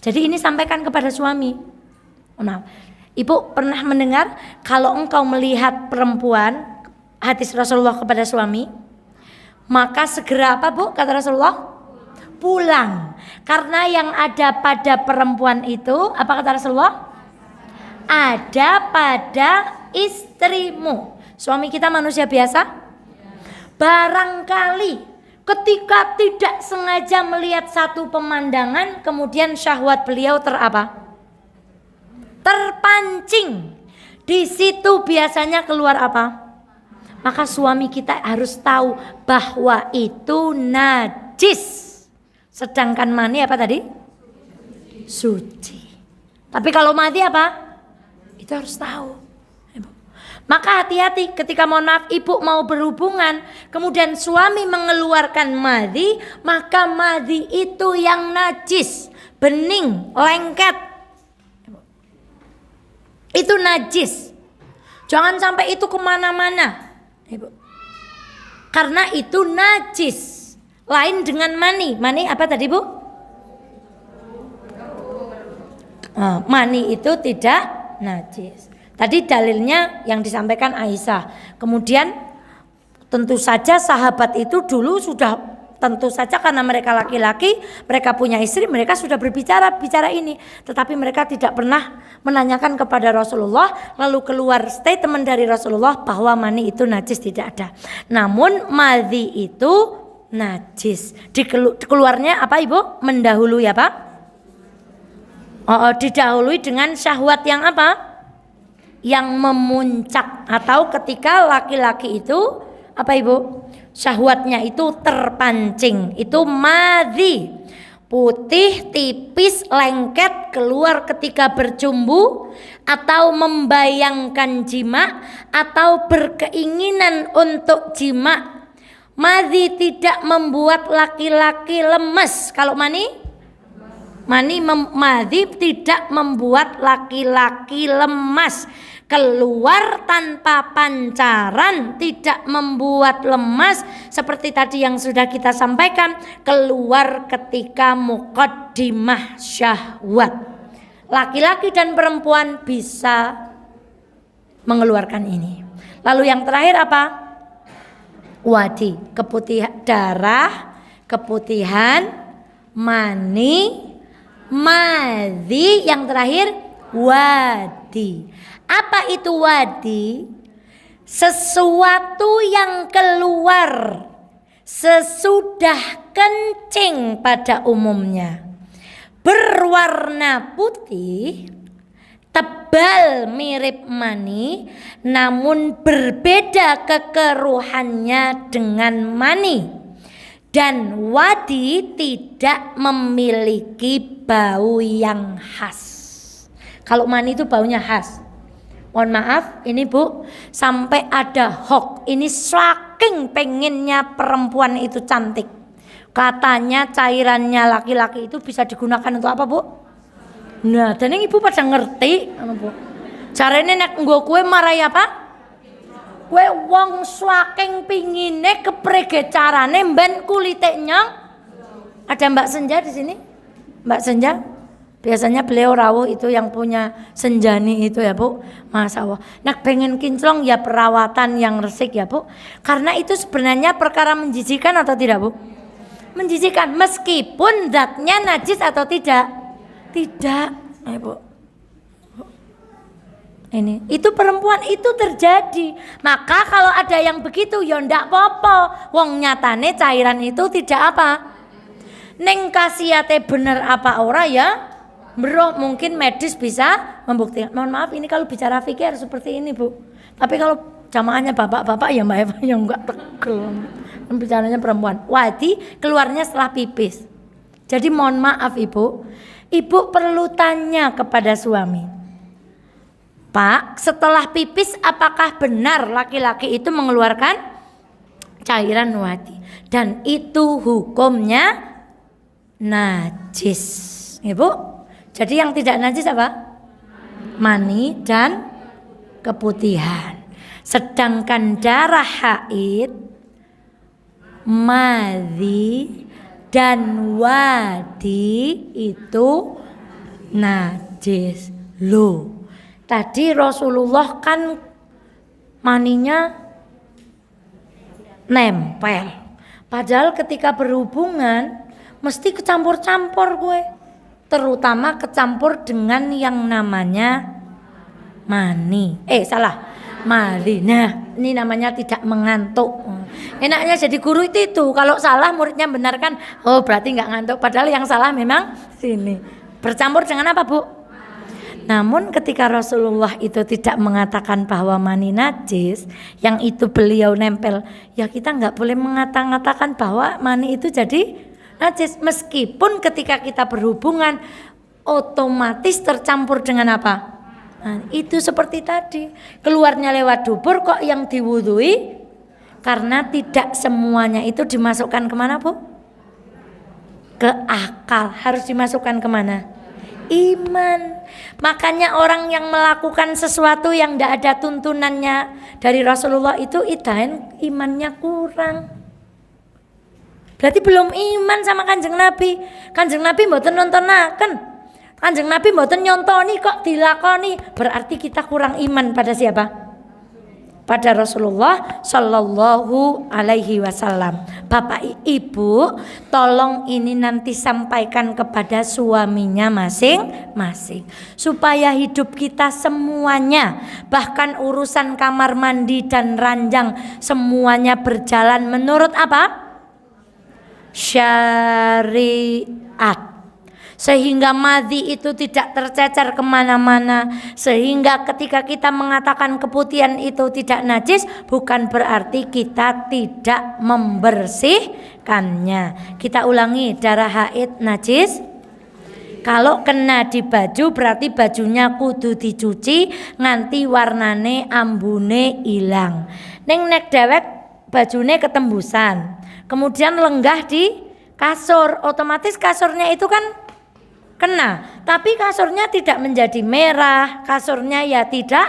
Jadi ini sampaikan kepada suami. Mohon maaf. Ibu pernah mendengar kalau engkau melihat perempuan, hadis Rasulullah kepada suami, maka segera apa Bu kata Rasulullah? Pulang. Karena yang ada pada perempuan itu, apa kata Rasulullah? Ada pada istrimu. Suami kita manusia biasa? Barangkali ketika tidak sengaja melihat satu pemandangan, kemudian syahwat beliau terpancing. Di situ biasanya keluar apa? Maka suami kita harus tahu bahwa itu najis. Sedangkan mani apa tadi? Suci. Tapi kalau mati apa? Itu harus tahu. Maka hati-hati ketika mohon maaf ibu mau berhubungan, kemudian suami mengeluarkan madhi, maka madhi itu yang najis, bening, lengket. Itu najis. Jangan sampai itu kemana-mana, Ibu. Karena itu najis. Lain dengan mani. Mani apa tadi Bu? Mani itu tidak najis. Tadi dalilnya yang disampaikan Aisyah. Kemudian tentu saja sahabat itu dulu sudah, tentu saja karena mereka laki-laki, mereka punya istri, mereka sudah bicara ini. Tetapi mereka tidak pernah menanyakan kepada Rasulullah, lalu keluar statement dari Rasulullah bahwa mani itu najis, tidak ada. Namun madhi itu najis. Keluarnya apa Ibu? Mendahului apa? Didahului dengan syahwat yang apa? Yang memuncak, atau ketika laki-laki itu apa Ibu? Syahwatnya itu terpancing, itu madhi, putih, tipis, lengket, keluar ketika bercumbu atau membayangkan jima atau berkeinginan untuk jima. Madhi tidak membuat laki-laki lemes. Kalau madhi tidak membuat laki-laki lemas. Keluar tanpa pancaran tidak membuat lemas, seperti tadi yang sudah kita sampaikan, keluar ketika muqaddimah syahwat. Laki-laki dan perempuan bisa mengeluarkan ini. Lalu yang terakhir apa? Wadi, keputihan darah, keputihan, mani, madhi, yang terakhir wadi. Apa itu wadi? Sesuatu yang keluar sesudah kencing pada umumnya, berwarna putih, tebal mirip mani, namun berbeda kekeruhannya dengan mani. Dan wadi tidak memiliki bau yang khas. Kalau mani itu baunya khas. Mohon maaf, ini Bu, sampai ada hoax. Ini saking pengennya perempuan itu cantik. Katanya cairannya laki-laki itu bisa digunakan untuk apa Bu? Nah, dan ini Ibu pada ngerti, Bu. Caranya nek nggo kue marai apa? Kue wong saking pingine keprege carane mben kulite nyong. Ada Mbak Senja di sini? Mbak Senja? Biasanya beliau rawuh itu yang punya senjani itu ya Bu. Masya Allah. Nah pengen kinclong ya perawatan yang resik ya Bu. Karena itu sebenarnya perkara menjijikan atau tidak Bu? Menjijikan meskipun zatnya najis atau tidak? Tidak. Ayo Bu. Ini itu perempuan itu terjadi. Maka kalau ada yang begitu ya ndak popo. Wong nyatane cairan itu tidak apa? Neng kasiate bener apa ora ya? Bro, mungkin medis bisa membuktikan. Mohon maaf ini kalau bicara fikih harus seperti ini Bu. Tapi kalau jamaahnya bapak-bapak ya Mbak Eva yang enggak tegel. Bicaranya perempuan. Wadi keluarnya setelah pipis. Jadi mohon maaf Ibu. Ibu perlu tanya kepada suami. Pak, setelah pipis apakah benar laki-laki itu mengeluarkan cairan wadi? Dan itu hukumnya najis. Ibu. Jadi yang tidak najis apa? Mani dan keputihan. Sedangkan darah haid, madhi dan wadi itu najis. Loh, tadi Rasulullah kan maninya nempel. Padahal ketika berhubungan mesti kecampur-campur gue. Terutama kecampur dengan yang namanya mani. Mali. Nah, ini namanya tidak mengantuk. Enaknya jadi guru itu. Kalau salah muridnya benarkan, oh berarti nggak ngantuk. Padahal yang salah memang sini. Bercampur dengan apa, Bu? Namun ketika Rasulullah itu tidak mengatakan bahwa mani najis, yang itu beliau nempel, ya kita nggak boleh mengatakan bahwa mani itu jadi najis. Meskipun ketika kita berhubungan otomatis tercampur dengan apa? Nah, itu seperti tadi, keluarnya lewat dubur kok yang diwudhui, karena tidak semuanya itu dimasukkan kemana, Bu? Ke akal. Harus dimasukkan kemana? Iman. Makanya orang yang melakukan sesuatu yang tidak ada tuntunannya dari Rasulullah itu imannya kurang. Berarti belum iman sama Kanjeng Nabi. Kanjeng Nabi mboten nontonaken, Kanjeng Nabi mboten nyontoni kok dilakoni. Berarti kita kurang iman pada siapa? Pada Rasulullah Shallallahu Alaihi Wasallam. Bapak Ibu, tolong ini nanti sampaikan kepada suaminya masing-masing, supaya hidup kita semuanya, bahkan urusan kamar mandi dan ranjang, semuanya berjalan menurut apa? Syariat. Sehingga madhi itu tidak tercecer kemana-mana. Sehingga ketika kita mengatakan keputihan itu tidak najis, bukan berarti kita tidak membersihkannya. Kita ulangi, darah haid najis. Kalau kena di baju berarti bajunya kudu dicuci nganti warnane ambune ilang. Nek dewek bajune ketembusan, kemudian lenggah di kasur, otomatis kasurnya itu kan kena, tapi kasurnya tidak menjadi merah, kasurnya ya tidak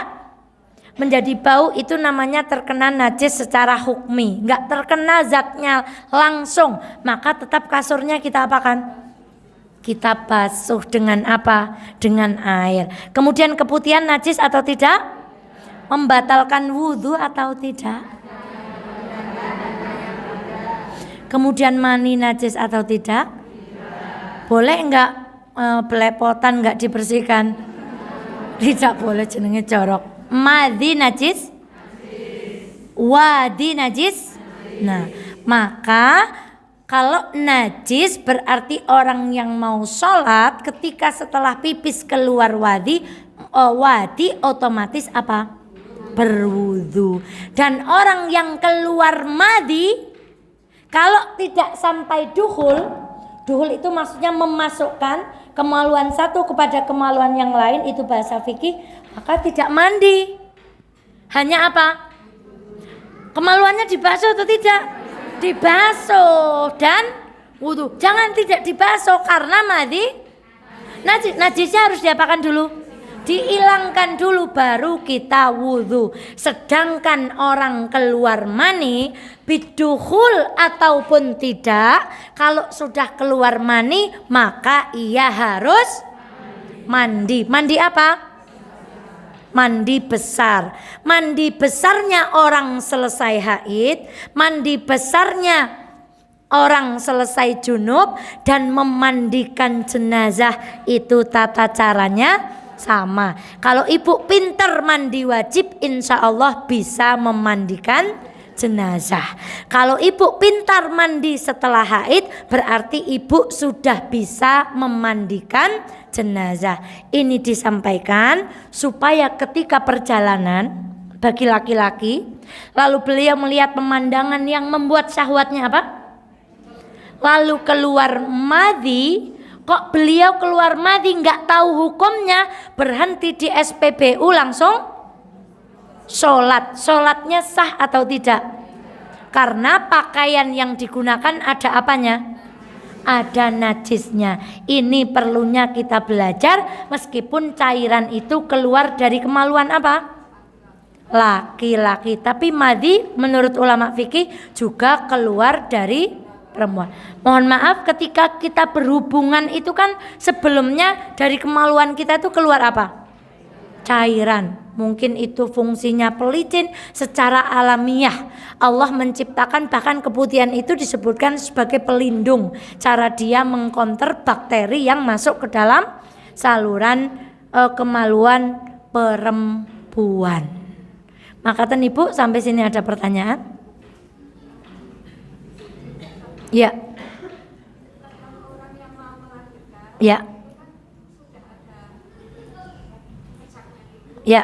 menjadi bau, itu namanya terkena najis secara hukmi, nggak terkena zatnya langsung, maka tetap kasurnya kita apakan? Kita basuh dengan apa? Dengan air. Kemudian keputihan najis atau tidak? Membatalkan wudhu atau tidak? Kemudian mani najis atau tidak? Boleh enggak belepotan enggak dibersihkan? Tidak boleh, jenenge jorok. Madhi najis? Wadi najis? Nah, maka kalau najis berarti orang yang mau sholat ketika setelah pipis keluar wadi otomatis apa? Berwudu. Dan orang yang keluar madi kalau tidak sampai duhul itu maksudnya memasukkan kemaluan satu kepada kemaluan yang lain, itu bahasa fikih, maka tidak mandi. Hanya apa? Kemaluannya dibasuh atau tidak? Dibasuh dan wudu. Jangan tidak dibasuh karena mandi najisnya harus diapakan dulu? Dihilangkan dulu baru kita wudu. Sedangkan orang keluar mani biduhul ataupun tidak, kalau sudah keluar mani maka ia harus mandi. Mandi apa? Mandi besar. Mandi besarnya orang selesai haid, mandi besarnya orang selesai junub, dan memandikan jenazah itu tata caranya sama. Kalau ibu pinter mandi wajib, insya Allah bisa memandikan jenazah. Kalau ibu pintar mandi setelah haid, berarti ibu sudah bisa memandikan jenazah. Ini disampaikan supaya ketika perjalanan bagi laki-laki, lalu beliau melihat pemandangan yang membuat syahwatnya apa? Lalu keluar madhi. Kok beliau keluar madhi nggak tahu hukumnya, berhenti di SPBU langsung sholat. Sholatnya sah atau tidak? Karena pakaian yang digunakan ada apanya? Ada najisnya. Ini perlunya kita belajar, meskipun cairan itu keluar dari kemaluan apa? laki-laki. Tapi madhi menurut ulama fikih juga keluar dari perempuan. Mohon maaf, ketika kita berhubungan itu kan sebelumnya dari kemaluan kita itu keluar apa? Cairan. Mungkin itu fungsinya pelicin. Secara alamiah Allah menciptakan, bahkan keputihan itu disebutkan sebagai pelindung. Cara dia mengkonter bakteri yang masuk ke dalam saluran kemaluan perempuan. Maka Ibu, sampai sini ada pertanyaan? Ya. Ya. Ya.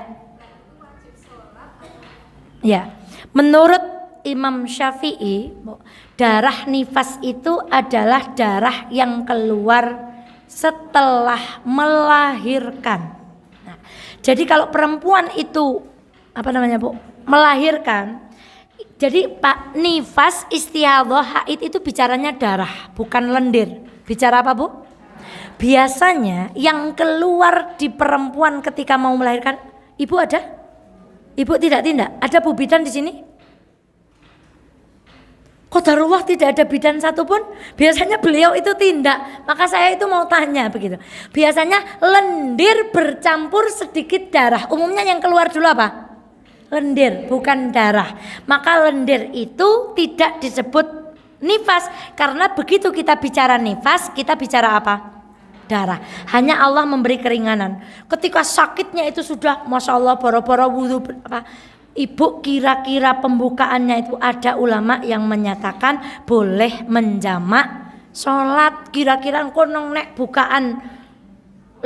Ya. Menurut Imam Syafi'i, darah nifas itu adalah darah yang keluar setelah melahirkan. Nah, jadi kalau perempuan itu melahirkan, jadi Pak, nifas, istihadhah, haid itu bicaranya darah, bukan lendir. Bicara apa, Bu? Biasanya yang keluar di perempuan ketika mau melahirkan, Ibu ada? Ibu tidak tindak? Ada Bu bidan di sini? Qadarullah tidak ada bidan satupun. Biasanya beliau itu tindak. Maka saya itu mau tanya begitu. Biasanya lendir bercampur sedikit darah. Umumnya yang keluar dulu apa? Lendir, bukan darah. Maka lendir itu tidak disebut nifas. Karena begitu kita bicara nifas, kita bicara apa? Darah. Hanya Allah memberi keringanan. Ketika sakitnya itu sudah Masya Allah boro-boro wudhu Ibu, kira-kira pembukaannya itu ada ulama yang menyatakan boleh menjamak sholat. Kira-kira engko nek bukaan 5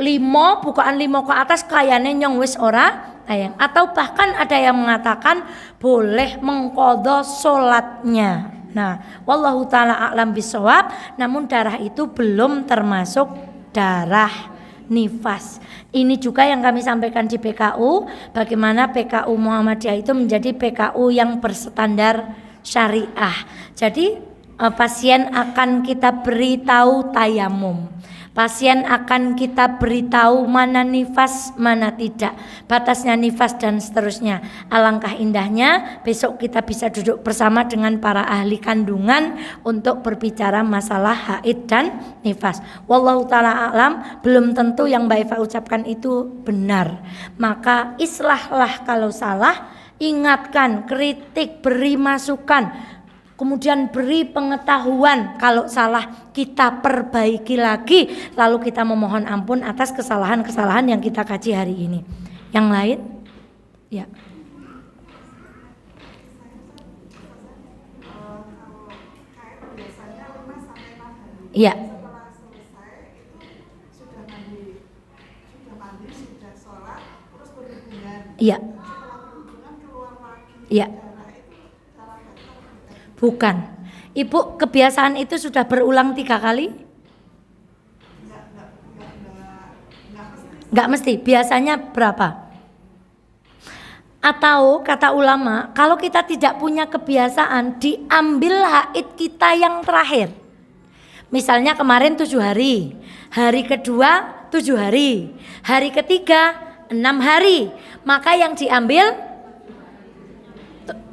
ke atas kayane nyong wis ora ayang. Atau bahkan ada yang mengatakan boleh mengqadha sholatnya. Nah, wallahu taala a'lam bishawab. Namun darah itu belum termasuk darah nifas. Ini juga yang kami sampaikan di PKU, bagaimana PKU Muhammadiyah itu menjadi PKU yang berstandar syariah. Jadi pasien akan kita beritahu tayamum. Pasien akan kita beritahu mana nifas, mana tidak, batasnya nifas dan seterusnya. Alangkah indahnya besok kita bisa duduk bersama dengan para ahli kandungan untuk berbicara masalah haid dan nifas. Wallahu ta'ala a'lam, belum tentu yang Mbak Eva ucapkan itu benar. Maka islahlah kalau salah, ingatkan, kritik, beri masukan, kemudian beri pengetahuan. Kalau salah kita perbaiki lagi, lalu kita memohon ampun atas kesalahan-kesalahan yang kita kaji hari ini. Yang lain? Ya. Iya. Iya. Iya. Bukan. Ibu, kebiasaan itu sudah berulang 3 kali? Enggak mesti. Biasanya berapa? Atau kata ulama, kalau kita tidak punya kebiasaan, diambil haid kita yang terakhir. Misalnya kemarin 7 hari, hari kedua 7 hari, hari ketiga 6 hari. Maka yang diambil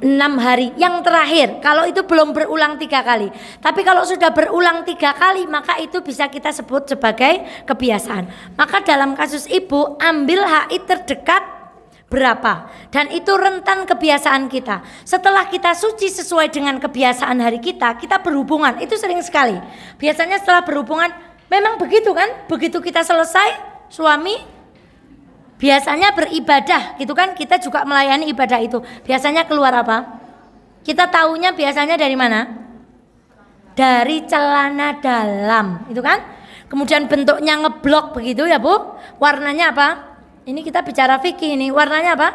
6 hari yang terakhir. Kalau itu belum berulang 3 kali. Tapi kalau sudah berulang 3 kali, maka itu bisa kita sebut sebagai kebiasaan. Maka dalam kasus ibu, ambil haid terdekat berapa, dan itu rentan kebiasaan kita. Setelah kita suci sesuai dengan kebiasaan hari kita, kita berhubungan. Itu sering sekali. Biasanya setelah berhubungan memang begitu kan? Begitu kita selesai, suami biasanya beribadah gitu kan, kita juga melayani ibadah itu. Biasanya keluar apa? Kita tahunya biasanya dari mana? Dari celana dalam, itu kan? Kemudian bentuknya ngeblok begitu ya Bu. Warnanya apa? Ini kita bicara fikih ini. Warnanya apa?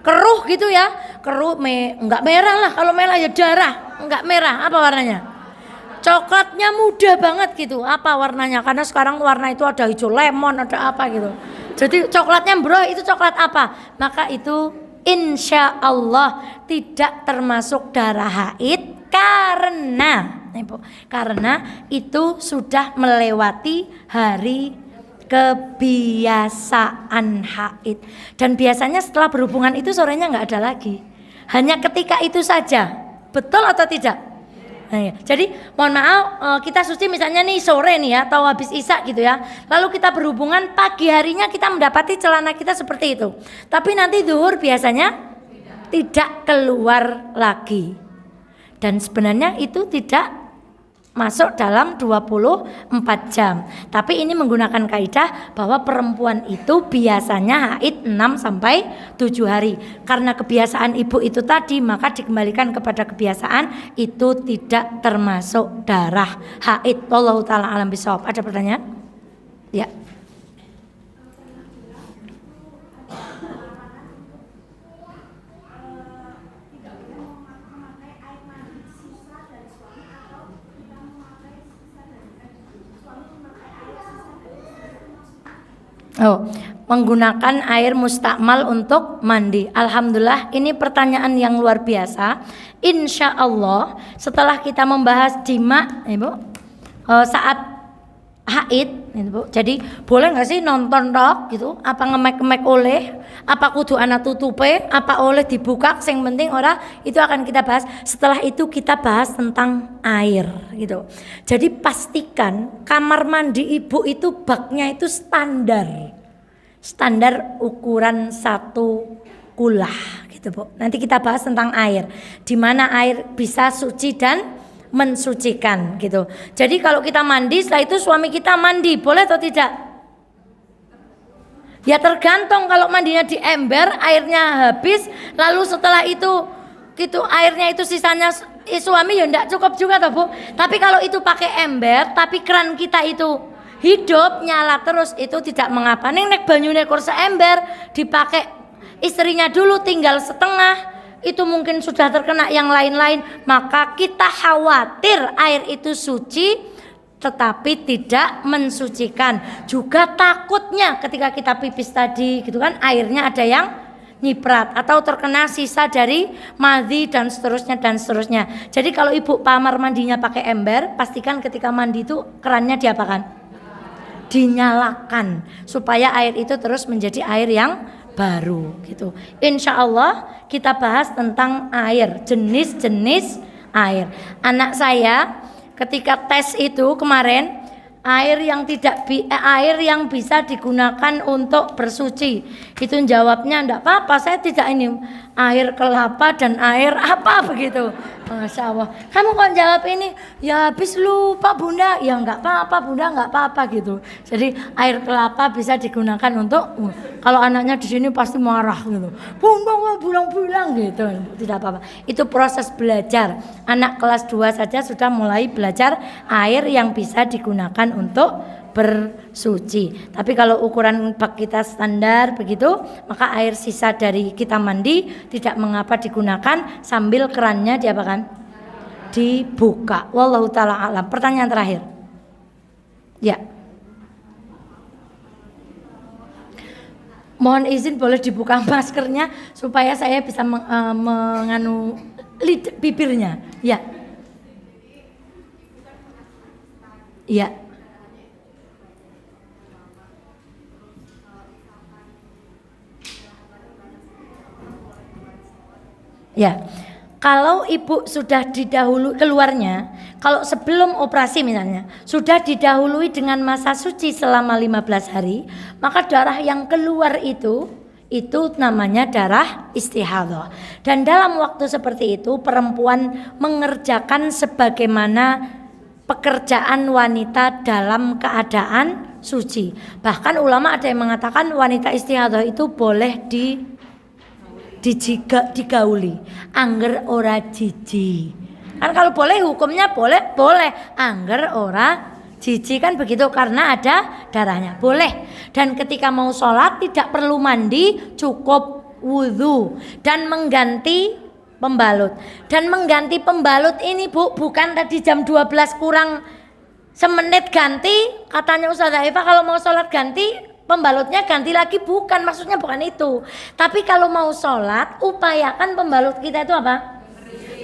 Keruh gitu ya. Keruh, enggak merah lah. Kalau merah ya darah. Enggak merah. Apa warnanya? Coklatnya muda banget gitu. Apa warnanya? Karena sekarang warna itu ada hijau lemon, ada apa gitu. Jadi coklatnya bro, itu coklat apa? Maka itu insya Allah tidak termasuk darah haid karena itu sudah melewati hari kebiasaan haid. Dan biasanya setelah berhubungan itu sorenya nggak ada lagi. Hanya ketika itu saja. Betul atau tidak? Nah, ya. Jadi mohon maaf, kita suci misalnya nih sore nih ya, atau habis isya gitu ya. Lalu kita berhubungan pagi harinya kita mendapati celana kita seperti itu. Tapi nanti zuhur biasanya tidak keluar lagi. Dan sebenarnya itu tidak masuk dalam 24 jam. Tapi ini menggunakan kaidah bahwa perempuan itu biasanya haid 6 sampai 7 hari. Karena kebiasaan ibu itu tadi, maka dikembalikan kepada kebiasaan itu tidak termasuk darah haid. Wallahu taala alam bisawab. Ada pertanyaan? Ya. Oh, menggunakan air mustakmal untuk mandi. Alhamdulillah, ini pertanyaan yang luar biasa. Insya Allah setelah kita membahas jima, Ibu, saat haid, Ibu. Jadi boleh nggak sih nonton tok gitu? Apa ngemek-ngemek oleh? Apa kudu anak tutupe? Apa oleh dibuka? Yang penting ora, itu akan kita bahas. Setelah itu kita bahas tentang air gitu. Jadi pastikan kamar mandi ibu itu baknya itu standar ukuran 1 kulah gitu Bu. Nanti kita bahas tentang air, di mana air bisa suci dan mensucikan gitu. Jadi kalau kita mandi, setelah itu suami kita mandi, boleh atau tidak? Ya tergantung, kalau mandinya di ember, airnya habis, lalu setelah itu gitu airnya itu sisanya suami ya enggak cukup juga toh Bu. Tapi kalau itu pakai ember, tapi keran kita itu hidup nyala terus, itu tidak mengapa. Nek banyune kur seember dipakai istrinya dulu tinggal setengah, itu mungkin sudah terkena yang lain-lain, maka kita khawatir air itu suci tetapi tidak mensucikan. Juga takutnya ketika kita pipis tadi gitu kan, airnya ada yang nyiprat atau terkena sisa dari madhi dan seterusnya dan seterusnya. Jadi kalau ibu kamar mandinya pakai ember, pastikan ketika mandi itu kerannya diapakan? Dinyalakan supaya air itu terus menjadi air yang baru gitu. Insya Allah kita bahas tentang air, jenis-jenis air. Anak saya ketika tes itu kemarin, air yang bisa digunakan untuk bersuci, itu jawabnya enggak apa-apa, saya tidak ini air kelapa dan air apa begitu. Masya Allah, kamu kok jawab ini? Ya habis lupa Bunda. Ya enggak apa-apa Bunda, enggak apa-apa gitu. Jadi air kelapa bisa digunakan untuk kalau anaknya di sini pasti marah gitu. Bunda kok bilang-bilang gitu. Tidak apa-apa. Itu proses belajar. Anak kelas 2 saja sudah mulai belajar air yang bisa digunakan untuk bersuci. Tapi kalau ukuran bak kita standar begitu, maka air sisa dari kita mandi tidak mengapa digunakan sambil kerannya diapakan? Dibuka. Wallahu taala alam. Pertanyaan terakhir. Ya. Mohon izin boleh dibuka maskernya supaya saya bisa menganu bibirnya. Ya. Ya. Ya, kalau ibu sudah didahului keluarnya, kalau sebelum operasi misalnya, sudah didahului dengan masa suci selama 15 hari, maka darah yang keluar itu namanya darah istihadhah. Dan dalam waktu seperti itu, perempuan mengerjakan sebagaimana pekerjaan wanita dalam keadaan suci. Bahkan ulama ada yang mengatakan wanita istihadhah itu boleh digauli angger ora jiji. Kan kalau boleh hukumnya boleh angger ora jiji kan begitu, karena ada darahnya boleh. Dan ketika mau sholat tidak perlu mandi, cukup wudhu dan mengganti pembalut. Dan mengganti pembalut ini Bu, bukan tadi jam 12 kurang semenit ganti katanya Ustazah Eva, kalau mau sholat ganti pembalutnya ganti lagi, bukan, maksudnya bukan itu. Tapi kalau mau sholat upayakan pembalut kita itu apa?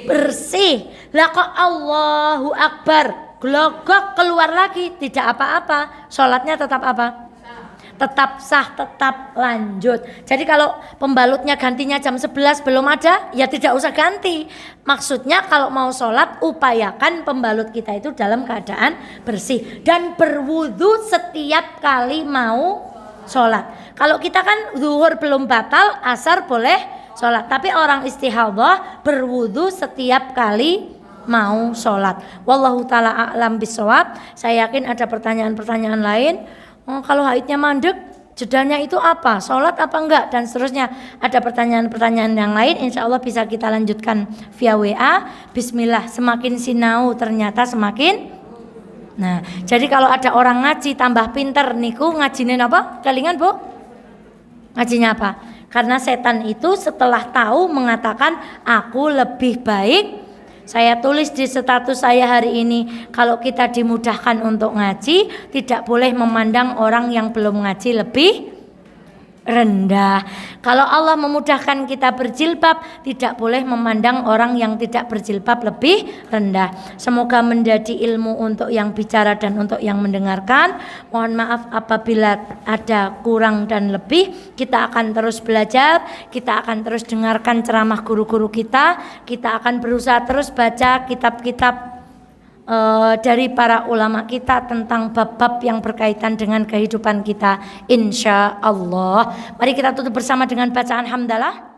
Bersih. Lah kok Allahu Akbar glogok keluar lagi, tidak apa-apa, sholatnya tetap apa? tetap sah, tetap lanjut. Jadi kalau pembalutnya gantinya jam 11 belum ada, ya tidak usah ganti. Maksudnya kalau mau sholat, upayakan pembalut kita itu dalam keadaan bersih dan berwudu setiap kali mau sholat. Kalau kita kan zuhur belum batal, asar boleh sholat. Tapi orang istihadah berwudu setiap kali mau sholat. Wallahu ta'ala a'lam bisawab. Saya yakin ada pertanyaan-pertanyaan lain. Kalau haidnya mandek, jedanya itu apa? Sholat apa enggak? Dan seterusnya. Ada pertanyaan-pertanyaan yang lain, insya Allah bisa kita lanjutkan via WA. Bismillah, semakin sinau ternyata semakin. Nah, jadi kalau ada orang ngaji tambah pinter niku, ngajinin apa? Kelingan Bu? Ngajinya apa? Karena setan itu setelah tahu mengatakan aku lebih baik. Saya tulis di status saya hari ini, kalau kita dimudahkan untuk ngaji, tidak boleh memandang orang yang belum ngaji lebih rendah. Kalau Allah memudahkan kita berjilbab, tidak boleh memandang orang yang tidak berjilbab lebih rendah. Semoga menjadi ilmu untuk yang bicara dan untuk yang mendengarkan. Mohon maaf apabila ada kurang dan lebih. Kita akan terus belajar, kita akan terus dengarkan ceramah guru-guru kita akan berusaha terus baca kitab-kitab dari para ulama kita tentang bab-bab yang berkaitan dengan kehidupan kita, insya Allah. Mari kita tutup bersama dengan bacaan hamdalah.